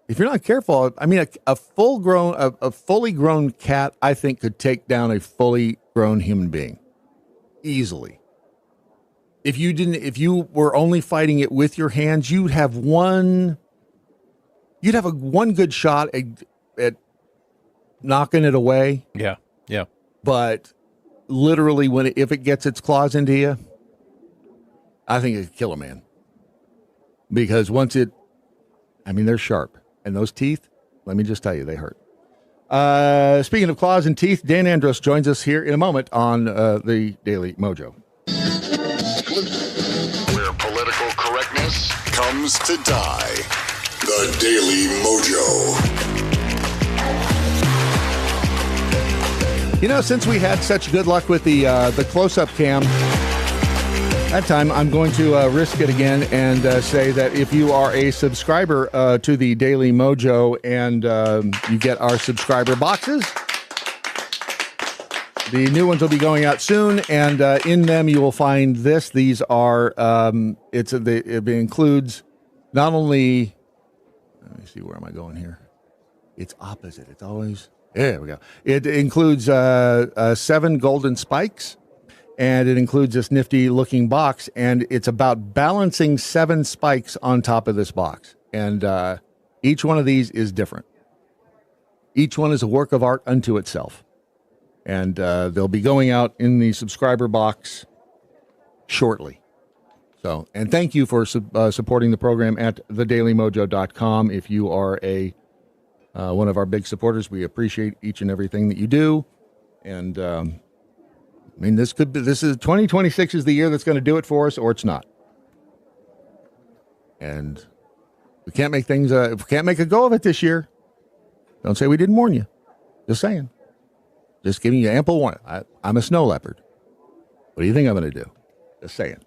S1: if you're not careful, I mean, a fully grown cat, I think, could take down a fully grown human being easily. If you were only fighting it with your hands, you'd have one good shot at knocking it away.
S2: Yeah. Yeah.
S1: But literally if it gets its claws into you, I think it could kill a man. Because they're sharp. And those teeth, let me just tell you, they hurt. Speaking of claws and teeth, Dan Andros joins us here in a moment on the Daily MoJo.
S8: Where political correctness comes to die. The Daily MoJo.
S1: You know, since we had such good luck with the close-up cam, that time I'm going to risk it again and say that if you are a subscriber to the Daily MoJo and you get our subscriber boxes, the new ones will be going out soon, and in them you will find this. These are it includes not only. Let me see, where am I going here? It's opposite. It's always. There we go. It includes 7 golden spikes, and it includes this nifty looking box, and it's about balancing 7 spikes on top of this box. And each one of these is different. Each one is a work of art unto itself. And they'll be going out in the subscriber box shortly. So, and thank you for supporting the program at thedailymojo.com. If you are one of our big supporters, we appreciate each and everything that you do. And this is 2026 is the year that's going to do it for us, or it's not. And we can't make things, if we can't make a go of it this year, don't say we didn't warn you. Just saying. Just giving you ample warning. I'm a snow leopard. What do you think I'm going to do? Just saying.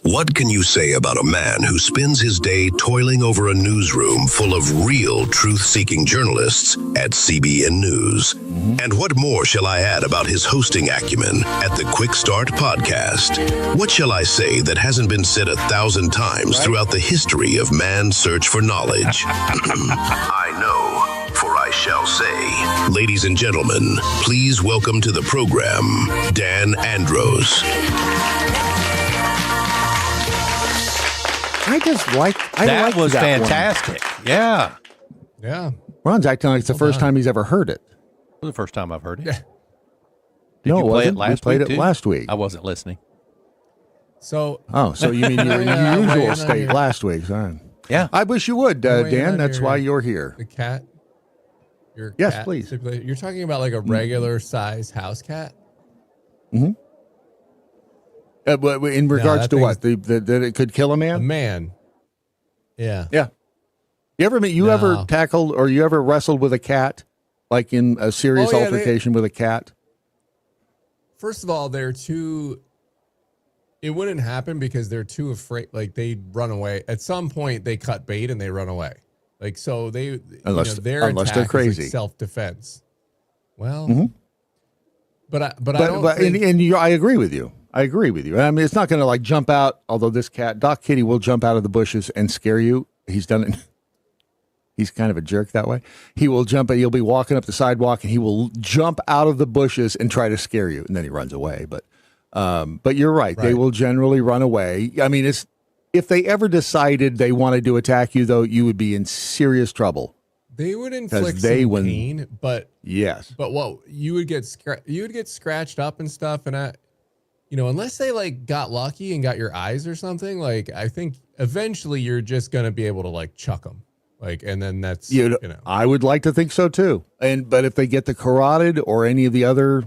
S5: What can you say about a man who spends his day toiling over a newsroom full of real truth-seeking journalists at CBN News? Mm-hmm. And what more shall I add about his hosting acumen at the QuickStart podcast? What shall I say that hasn't been said 1,000 times throughout the history of man's search for knowledge? I know, for I shall say. Ladies and gentlemen, please welcome to the program, Dan Andros.
S2: That was fantastic.
S1: One.
S19: Yeah.
S1: Ron's acting like it's the first time he's ever heard it.
S2: It was the first time I've heard it.
S19: Yeah.
S2: Did you play it last week?
S1: We played it last week.
S2: I wasn't listening.
S19: So
S1: you mean you were in your usual state last week? Sorry.
S2: Yeah.
S1: I wish you would, Dan. That's why you're here.
S19: The cat? Your
S1: yes,
S19: cat
S1: please.
S19: You're talking about like a regular size house cat?
S1: Mm-hmm. In regards to what? That it could kill a man?
S19: A man. Yeah.
S1: Yeah. You ever tackled or you ever wrestled with a cat? Like in a serious altercation with a cat?
S19: First of all, it wouldn't happen because they're too afraid. Like they'd run away. At some point they cut bait and they run away. Like, so unless they're crazy. Like self-defense. Well, but I don't think...
S1: I agree with you. I mean, it's not going to like jump out. Although this cat, Doc Kitty, will jump out of the bushes and scare you. He's done it. He's kind of a jerk that way. He will jump. You'll be walking up the sidewalk, and he will jump out of the bushes and try to scare you, and then he runs away. But you're right. They will generally run away. I mean, if they ever decided they wanted to attack you, though, you would be in serious trouble.
S19: They would inflict some pain, but
S1: yes.
S19: But what you would get scratched up and stuff, and unless they like got lucky and got your eyes or something, like I think eventually you're just gonna be able to like chuck them, like, and then that's
S1: I would like to think so too. But if they get the carotid or any of the other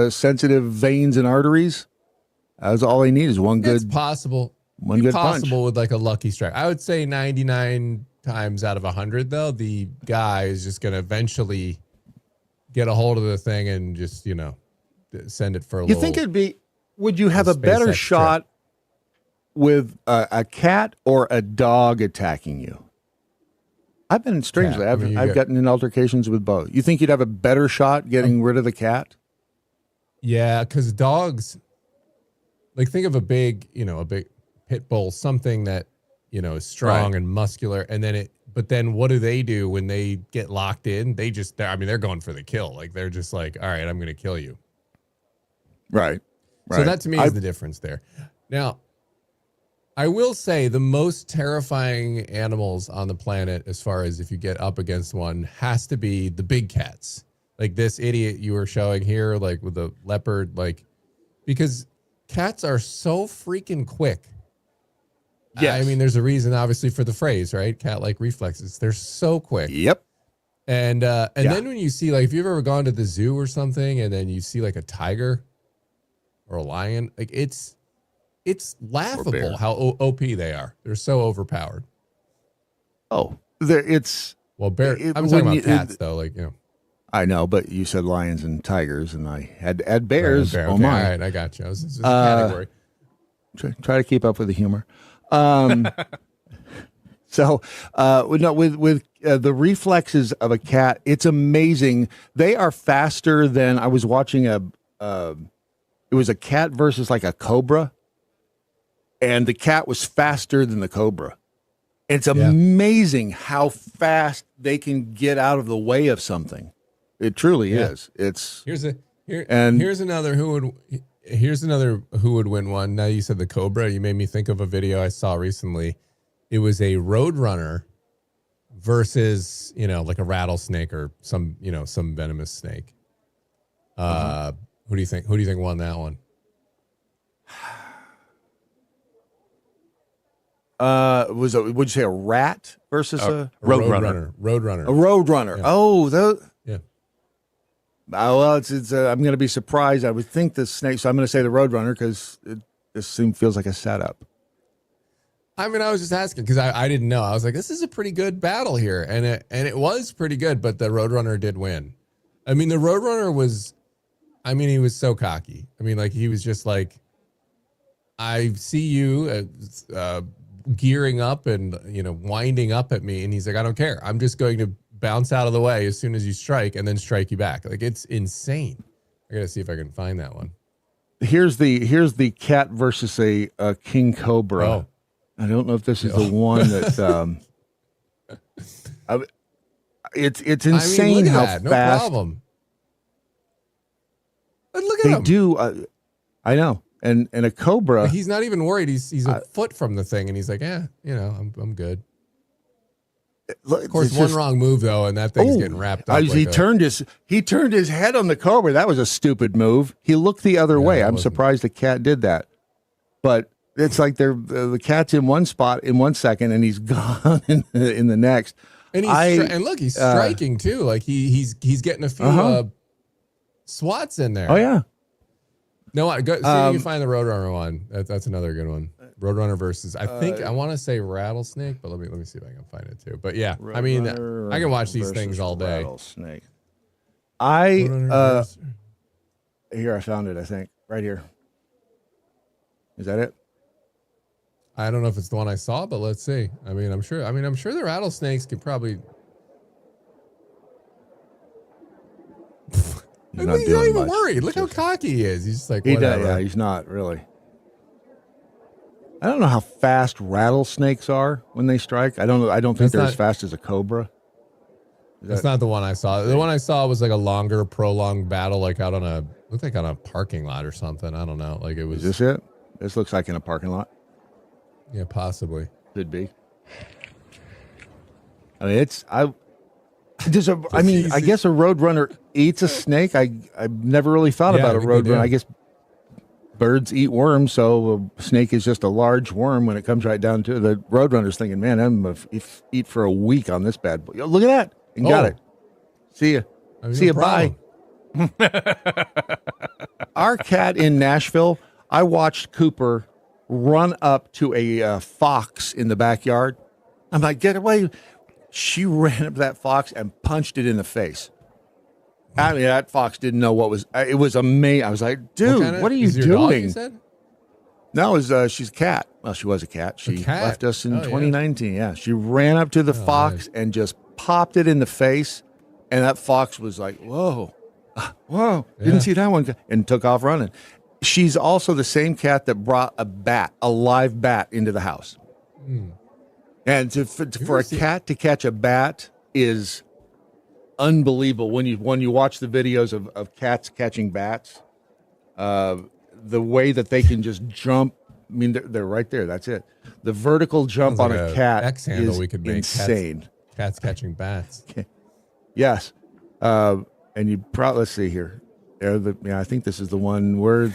S1: sensitive veins and arteries, that's all they need is one good.
S19: It's possible.
S1: One good punch
S19: with like a lucky strike. I would say 99 times out of 100, though, the guy is just going to eventually get a hold of the thing and just, send it for a little.
S1: You think it'd be, would you have a better shot with a cat or a dog attacking you? I've been strangely, I've gotten in altercations with both. You think you'd have a better shot getting rid of the cat?
S19: Yeah, because dogs, like think of a big pit bull, something that, is strong and muscular. And then but then what do they do when they get locked in? They're going for the kill. Like they're just like, all right, I'm going to kill you.
S1: Right.
S19: So that to me is the difference there. Now, I will say the most terrifying animals on the planet, as far as if you get up against one, has to be the big cats. Like this idiot you were showing here, like with the leopard, like, because cats are so freaking quick.
S1: Yes.
S19: I mean, there's a reason, obviously, for the phrase, right? Cat-like reflexes. They're so quick.
S1: Yep.
S19: And then when you see, like, if you've ever gone to the zoo or something, and then you see like a tiger or a lion, like it's laughable how OP they are. They're so overpowered.
S1: Oh, I'm
S19: talking about cats, though. Like,
S1: I know, but you said lions and tigers, and I had to add bears.
S19: Bear.
S1: Oh
S19: okay,
S1: my!
S19: All right, I got you. This is a category.
S1: Try to keep up with the humor. With the reflexes of a cat, it's amazing. They are faster than I was watching it was a cat versus like a cobra, and the cat was faster than the cobra. It's amazing how fast they can get out of the way of something. It truly is.
S19: Here's another who would win one. Now you said the cobra. You made me think of a video I saw recently. It was a roadrunner versus, like a rattlesnake or some venomous snake. Who do you think won that one?
S1: Would you say a rat versus a
S19: roadrunner? Roadrunner.
S1: A roadrunner.
S19: Yeah.
S1: Oh, those.
S19: Yeah.
S1: Well, it's I'm going to be surprised. I would think the snake, so I'm going to say the roadrunner because this feels like a setup.
S19: I mean, I was just asking because I didn't know. I was like, this is a pretty good battle here, and it was pretty good, but the roadrunner did win. I mean, the roadrunner was, he was so cocky. I mean, like he was just like, I see you gearing up and winding up at me, and he's like, I don't care. I'm just going to bounce out of the way as soon as you strike, and then strike you back. Like it's insane. I gotta see if I can find that one.
S1: Here's the cat versus a king cobra.
S19: Oh.
S1: I don't know if this is the one that. It's insane how fast.
S19: No problem. But look at him.
S1: They do. I know. And a cobra.
S19: He's not even worried. He's a foot from the thing, and he's like, I'm good. Of course, one wrong move though, and that thing's getting wrapped up.
S1: He turned his head on the cobra. That was a stupid move. He looked the other way. I'm surprised the cat did that. But It's like the cat's in one spot in 1 second and he's gone in the next.
S19: And he's striking too. Like he's getting a few swats in there.
S1: Oh yeah.
S19: No, go see if you can find the Roadrunner one. That's another good one. Roadrunner versus I want to say rattlesnake, but let me see if I can find it too. But yeah, I mean, I can watch these things all day.
S1: Rattlesnake. Here, I found it. I think right here. Is that it?
S19: I don't know if it's the one I saw, but let's see. I'm sure the rattlesnakes could probably. He's not even worried. Look how cocky he is. He's just like, whatever.
S1: Yeah, he's not really. I don't know how fast rattlesnakes are when they strike. I don't think they're as fast as a cobra.
S19: That's not the one I saw. The one I saw was like a longer, prolonged battle, like out on looked like on a parking lot or something. I don't know. Like it was.
S1: Is this it? This looks like in a parking lot.
S19: Yeah, possibly.
S1: Could be. I mean, I guess a roadrunner eats a snake. I've never really thought about a roadrunner. I guess birds eat worms, so a snake is just a large worm when it comes right down to the roadrunner's thinking, man, I'm going to eat for a week on this bad boy. Look at that. And got it. See ya. See ya. Bye. Our cat in Nashville, I watched Cooper run up to a fox in the backyard. I'm like, get away. She ran up to that fox and punched it in the face. I mean, that fox didn't know what was. It was amazing. I was like, dude, what are you doing?
S19: Dog, you said?
S1: No, she's a cat. Well, she was a cat. She left us in 2019. Yeah, she ran up to the fox and just popped it in the face, and that fox was like, whoa, didn't see that one, and took off running. She's also the same cat that brought a live bat into the house. And for a cat to catch a bat is unbelievable. When you watch the videos of cats catching bats, the way that they can just jump, I mean, they're right there. That's it. The vertical jump on a cat is insane.
S19: Cats catching bats.
S1: Yes. And you probably, let's see here. I think this is the one where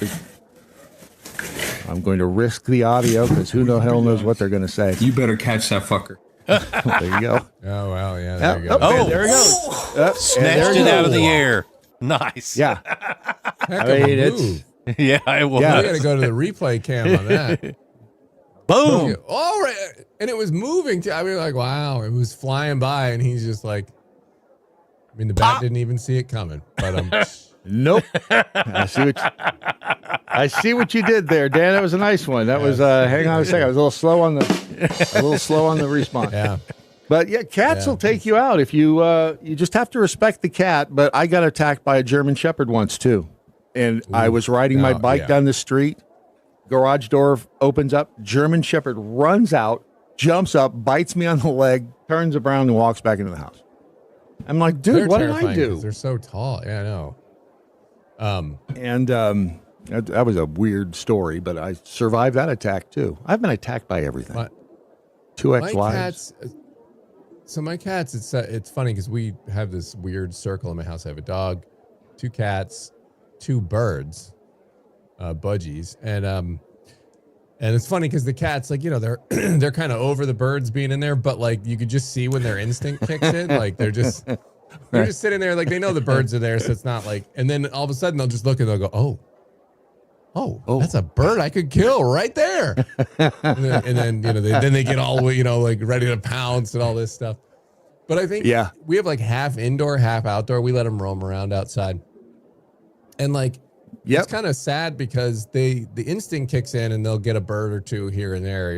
S1: I'm going to risk the audio because who the hell knows what they're going to say.
S6: You better catch that fucker.
S1: There you go.
S19: Oh, well, yeah, there you go.
S2: Oh,
S1: there it goes.
S2: Snatched it out of the air. Nice.
S1: Yeah.
S19: Heck of a move.
S2: Yeah, it was.
S19: Yeah, I got to go to the replay cam on that.
S2: Boom.
S19: All right. And it was moving too. I mean, like, wow, it was flying by, and he's just like, I mean, the bat didn't even see it coming. But
S1: nope. I see what you did there, Dan. That was a nice one. That was hang on a second. I was a little slow on the response.
S19: Yeah.
S1: But yeah, cats will take you out if you just have to respect the cat. But I got attacked by a German Shepherd once too. And I was riding my bike down the street. Garage door opens up. German Shepherd runs out, jumps up, bites me on the leg, turns around, and walks back into the house. I'm like, dude, what did I do?
S19: They're so tall. Yeah, I know.
S1: That was a weird story, but I survived that attack too. I've been attacked by everything. Two ex-wives.
S19: My cats. It's funny because we have this weird circle in my house. I have a dog, 2 cats, 2 birds, budgies, and it's funny because the cats, like, they're kind of over the birds being in there, but like you could just see when their instinct kicks in, like they're just sitting there, like they know the birds are there, so it's not like, and then all of a sudden they'll just look and they'll go, oh, that's a bird I could kill right there, and then they get all like ready to pounce and all this stuff. But I think we have like half indoor, half outdoor. We let them roam around outside, and like. Yep. It's kind of sad because the instinct kicks in and they'll get a bird or 2 here and there,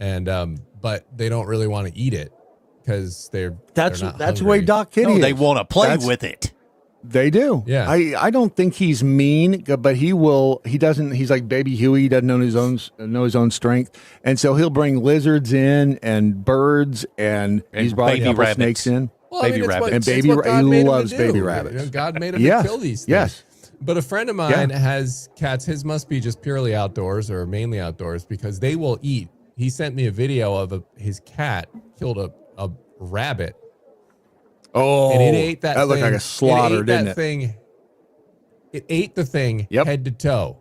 S19: and but they don't really want to eat it because that's
S1: the way Doc Kitty is.
S2: They want to play with it.
S1: They do.
S19: Yeah.
S1: I don't think he's mean, but he will. He doesn't. He's like Baby Huey. He doesn't know his own strength, and so he'll bring lizards in and birds, and he's brought a couple snakes in.
S19: Well,
S1: baby rabbits. He loves baby rabbits.
S19: God made him to kill these things.
S1: Yes.
S19: But a friend of mine has cats. His must be just purely outdoors or mainly outdoors because they will eat. He sent me a video of his cat killed a rabbit.
S1: Oh,
S19: and it ate that.
S1: That looked like a slaughter, didn't it?
S19: It ate the thing head to toe.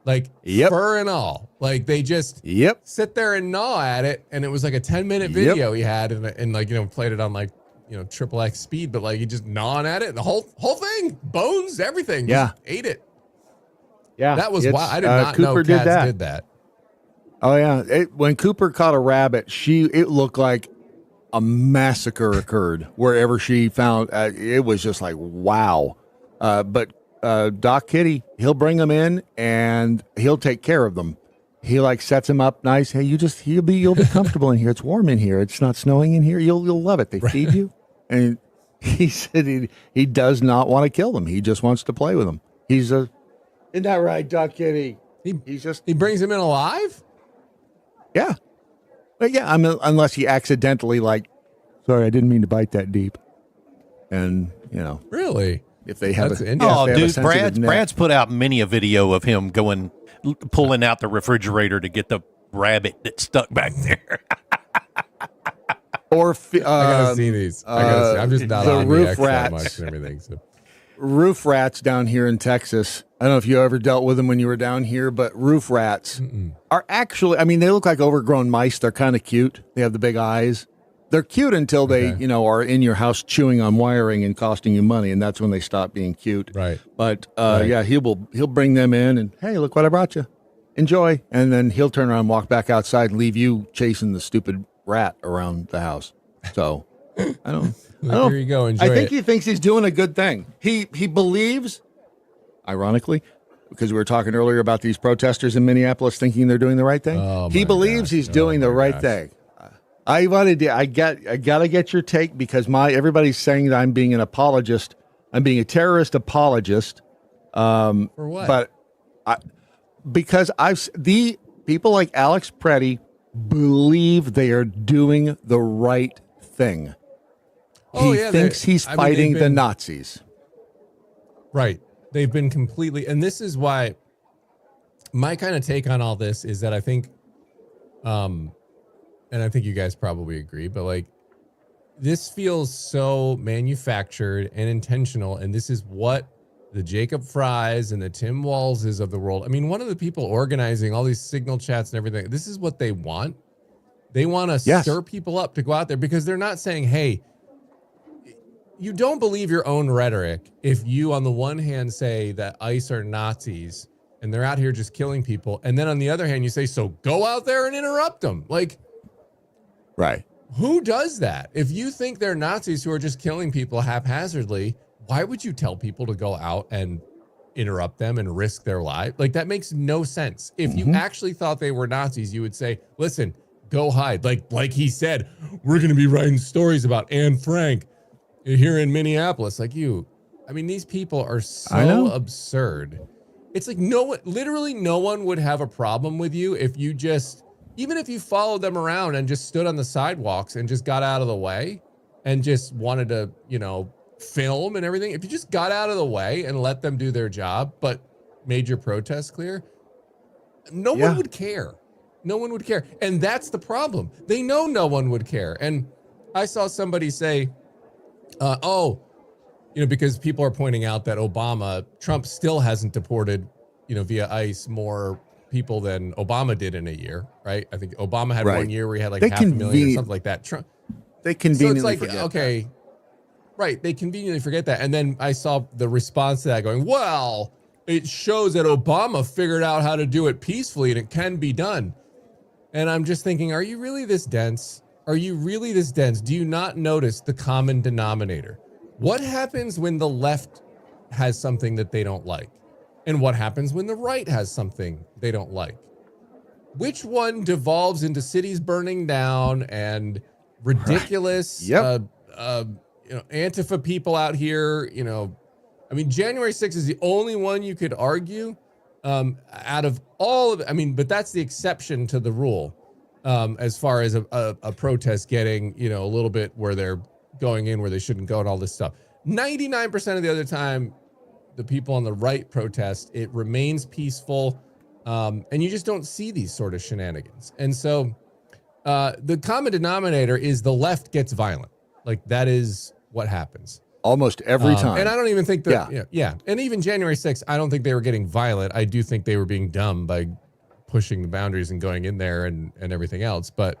S19: like fur and all. Like they just sit there and gnaw at it. And it was like a 10-minute video he had and like, you know, played it on like, you know, XXX speed, but like he just gnawing at it and the whole thing, bones, everything. Just ate it.
S1: Yeah.
S19: That was why I did not know
S1: Cooper
S19: cats did that.
S1: Oh yeah. When Cooper caught a rabbit, it looked like a massacre occurred wherever she found. It was just like, wow. But Doc Kitty, he'll bring them in and he'll take care of them. He like sets them up nice. Hey, you'll be comfortable in here. It's warm in here. It's not snowing in here. You'll love it. They feed you. And he said he does not want to kill them. He just wants to play with them. Isn't that right, Doc Kitty?
S19: He brings him in alive?
S1: Yeah. But yeah, I mean, unless he accidentally sorry, I didn't mean to bite that deep. And, you know.
S19: Really?
S1: If they have
S2: Brad's put out many a video of him pulling out the refrigerator to get the rabbit that's stuck back there.
S1: Or
S19: I gotta see these. I'm just not on the X that much and everything. So.
S1: Roof rats down here in Texas. I don't know if you ever dealt with them when you were down here, but roof rats are actually, I mean, they look like overgrown mice. They're kind of cute. They have the big eyes. They're cute until they, are in your house chewing on wiring and costing you money, and that's when they stop being cute.
S19: Right.
S1: But yeah, he'll bring them in and, hey, look what I brought you. Enjoy. And then he'll turn around and walk back outside and leave you chasing the stupid rat around the house. So I don't.
S19: Here you go. Enjoy
S1: I think
S19: it.
S1: he thinks he's doing a good thing. He believes, ironically, because we were talking earlier about these protesters in Minneapolis thinking they're doing the right thing. He believes he's doing the right thing. I gotta get your take because everybody's saying that I'm being an apologist. I'm being a terrorist apologist.
S19: For what?
S1: But because the people like Alex Preddy believe they are doing the right thing. He thinks he's fighting the Nazis.
S19: Right. They've been completely, and this is why my kind of take on all this is that I think, and I think you guys probably agree, but like this feels so manufactured and intentional. And this is what the Jacob Fries and the Tim Wallses of the world. I mean, one of the people organizing all these signal chats and everything, this is what they want. They want to stir people up to go out there because they're not saying, hey, you don't believe your own rhetoric if you, on the one hand, say that ICE are Nazis and they're out here just killing people. And then on the other hand, you say, so go out there and interrupt them. Like,
S1: right.
S19: Who does that? If you think they're Nazis who are just killing people haphazardly, why would you tell people to go out and interrupt them and risk their life? Like, that makes no sense. If you actually thought they were Nazis, you would say, listen, go hide. Like he said, we're going to be writing stories about Anne Frank here in Minneapolis. These people are so absurd. It's like literally no one would have a problem with you if you just, even if you followed them around and just stood on the sidewalks and just got out of the way and just wanted to, film and everything. If you just got out of the way and let them do their job, but made your protest clear, no one would care. No one would care. And that's the problem. They know no one would care. And I saw somebody say, because people are pointing out that Trump still hasn't deported, via ICE more people than Obama did in a year, right? I think Obama had 1 year where he had like 500,000 or something like that. Trump,
S1: they conveniently forget
S19: okay, right. They conveniently forget that. And then I saw the response to that going, well, it shows that Obama figured out how to do it peacefully and it can be done. And I'm just thinking, are you really this dense? Are you really this dense? Do you not notice the common denominator? What happens when the left has something that they don't like? And what happens when the right has something they don't like? Which one devolves into cities burning down and ridiculous, Antifa people out here? January 6th is the only one you could argue out of all of it. But that's the exception to the rule. As far as a protest getting, a little bit where they're going in where they shouldn't go and all this stuff. 99% of the other time, the people on the right protest, it remains peaceful. And you just don't see these sort of shenanigans. And so the common denominator is the left gets violent. Like, that is what happens.
S1: Almost every time.
S19: And I don't even think that, yeah. And even January 6th, I don't think they were getting violent. I do think they were being dumb by pushing the boundaries and going in there and everything else. But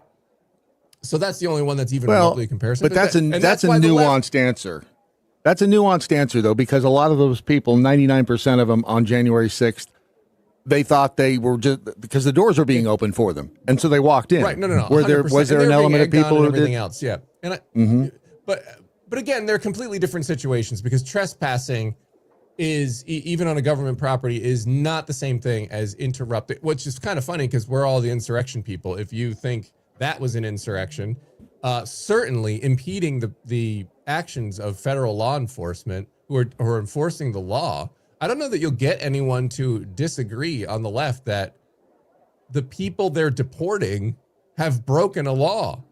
S19: so that's the only one that's even remotely a comparison.
S1: But that's a nuanced answer. That's a nuanced answer, though, because a lot of those people, 99% of them on January 6th, they thought they were just because the doors are being opened for them. And so they walked in.
S19: Right. No.
S1: Was there an element of people who
S19: everything
S1: did?
S19: else? Yeah. And But again, they're completely different situations because trespassing is, even on a government property, is not the same thing as interrupting, which is kind of funny because we're all the insurrection people. If you think that was an insurrection, certainly impeding the actions of federal law enforcement who are enforcing the law. I don't know that you'll get anyone to disagree on the left that the people they're deporting have broken a law.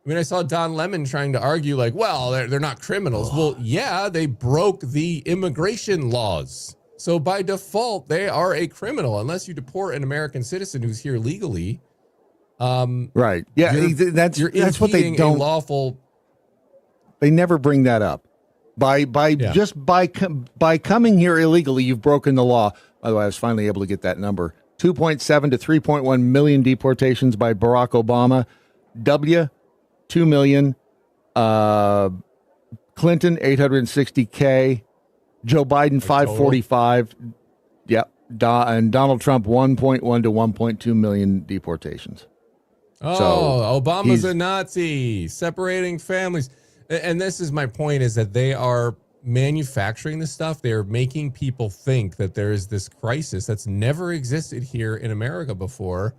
S19: I mean, I saw Don Lemon trying to argue like, well, they're not criminals. Well, yeah, they broke the immigration laws. So by default, they are a criminal unless you deport an American citizen who's here legally.
S1: Right. Yeah, that's what they don't.
S19: Lawful.
S1: They never bring that up. By coming here illegally, you've broken the law. By the way, I was finally able to get that number. 2.7 to 3.1 million deportations by Barack Obama. 2 million. Clinton, 860K. Joe Biden, 545. Yep. And Donald Trump, 1.1 to 1.2 million deportations.
S19: Oh, so Obama's a Nazi, separating families. And this is my point, is that they are manufacturing this stuff. They're making people think that there is this crisis that's never existed here in America before,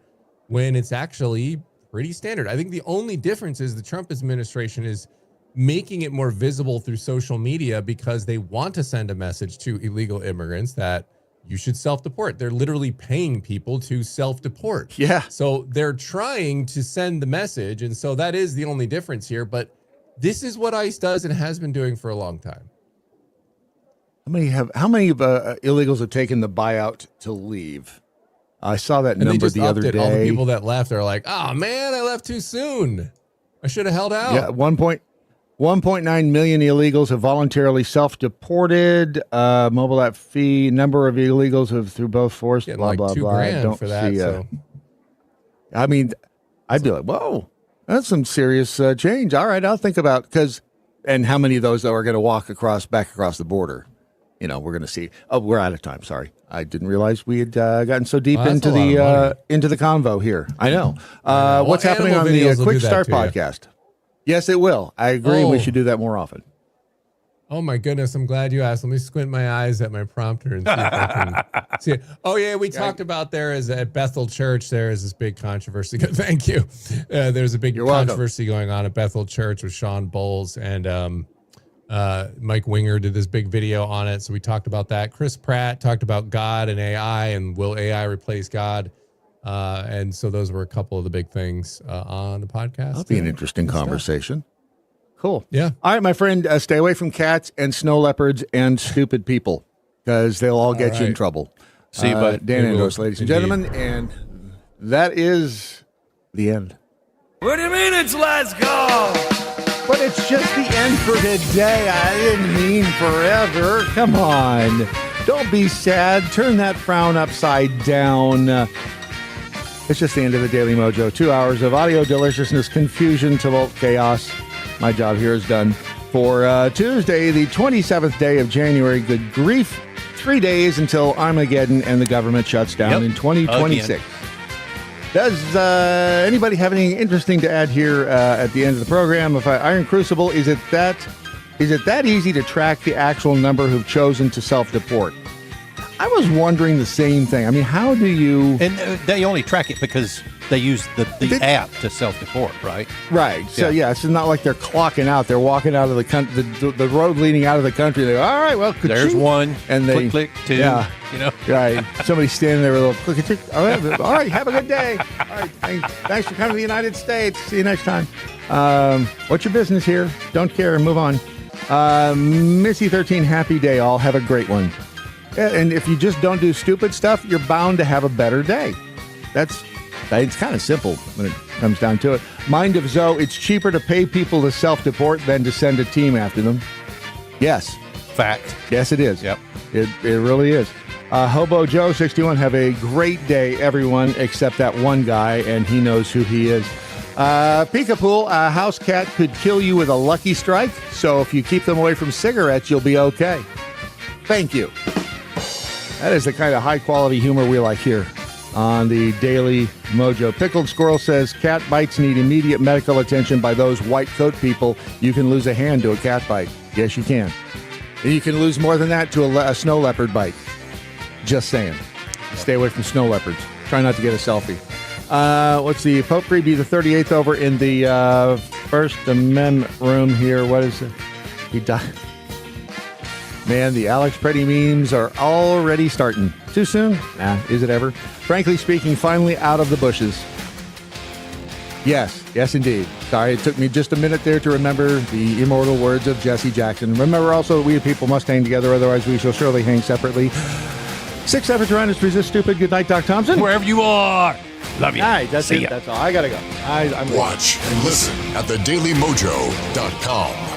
S19: when it's actually pretty standard. I think the only difference is the Trump administration is making it more visible through social media because they want to send a message to illegal immigrants that you should self-deport. They're literally paying people to self-deport.
S1: Yeah.
S19: So they're trying to send the message. And so that is the only difference here. But this is what ICE does and has been doing for a long time.
S1: How many illegals have taken the buyout to leave? I saw that number the other day.
S19: All the people that left are like, oh man, I left too soon. I should have held out.
S1: Yeah, 1.9 million illegals have voluntarily self-deported. Mobile app fee, number of illegals have through both forced,
S19: getting
S1: blah,
S19: like
S1: blah,
S19: $2,000
S1: blah. I don't
S19: for that. So.
S1: I mean, I'd be like, whoa, that's some serious change. All right, I'll think about, and how many of those though are going to walk back across the border? You know, we're going to see. Oh, we're out of time. Sorry. I didn't realize we had gotten so deep into the convo here. I know. What's happening on the QuickStart podcast? Yes, it will. I agree. We should do that more often.
S19: Oh my goodness. I'm glad you asked. Let me squint my eyes at my prompter and see if I can see it. Oh yeah. We talked about at Bethel Church, there is this big controversy. Thank you. There's a big controversy going on at Bethel Church with Sean Bowles and, Mike Winger did this big video on it. So we talked about that. Chris Pratt talked about God and AI and will AI replace God? And so those were a couple of the big things on the podcast.
S1: That'll be an interesting conversation. Cool.
S19: Yeah.
S1: All right, my friend, stay away from cats and snow leopards and stupid people because they'll all get you in trouble.
S2: See you, bud.
S1: Dan Andros, ladies and gentlemen. And that is the end.
S3: What do you mean it's last call?
S1: But it's just the end for today. I didn't mean forever. Come on. Don't be sad. Turn that frown upside down. It's just the end of the Daily Mojo. 2 hours of audio deliciousness, confusion, tumult, chaos. My job here is done. For Tuesday, the 27th day of January, good grief. 3 days until Armageddon and the government shuts down in 2026. Again. Does anybody have anything interesting to add here at the end of the program? If Iron Crucible, is it that easy to track the actual number who've chosen to self-deport? I was wondering the same thing. I mean, how do you...
S2: And they only track it because they use the app to self-deport, right?
S1: Right. So, yeah, it's not like they're clocking out. They're walking out of the country, the road leading out of the country. They go, all right, well,
S2: there's one.
S1: And they
S2: click, two.
S1: Yeah.
S2: You know?
S1: Right. Somebody standing there with a little click. All right, have a good day. All right, thanks for coming to the United States. See you next time. What's your business here? Don't care. Move on. Missy 13, happy day all. Have a great one. And if you just don't do stupid stuff, you're bound to have a better day. It's kind of simple when it comes down to it. Mind of Zoe, it's cheaper to pay people to self-deport than to send a team after them. Yes.
S2: Fact.
S1: Yes, it is.
S2: Yep.
S1: It really is. Hobo Joe 61, have a great day, everyone, except that one guy, and he knows who he is. Peekapool, a house cat could kill you with a lucky strike, so if you keep them away from cigarettes, you'll be okay. Thank you. That is the kind of high-quality humor we like here on the Daily Mojo. Pickled Squirrel says, cat bites need immediate medical attention by those white coat people. You can lose a hand to a cat bite. Yes, you can. And you can lose more than that to a snow leopard bite. Just saying. Stay away from snow leopards. Try not to get a selfie. What's the Pope preview? The 38th over in the First Amendment room here. What is it? He died. Man, the Alex Preddy memes are already starting. Too soon? Nah, is it ever? Frankly speaking, finally out of the bushes. Yes, yes indeed. Sorry, it took me just a minute there to remember the immortal words of Jesse Jackson. Remember also, we people must hang together, otherwise we shall surely hang separately. 6 efforts around us to resist stupid. Good night, Doc Thompson.
S2: Wherever you are. Love you.
S1: All right, that's
S2: See
S1: it.
S2: ya.
S1: That's all. I got to go. I'm
S8: Watch and listen at thedailymojo.com.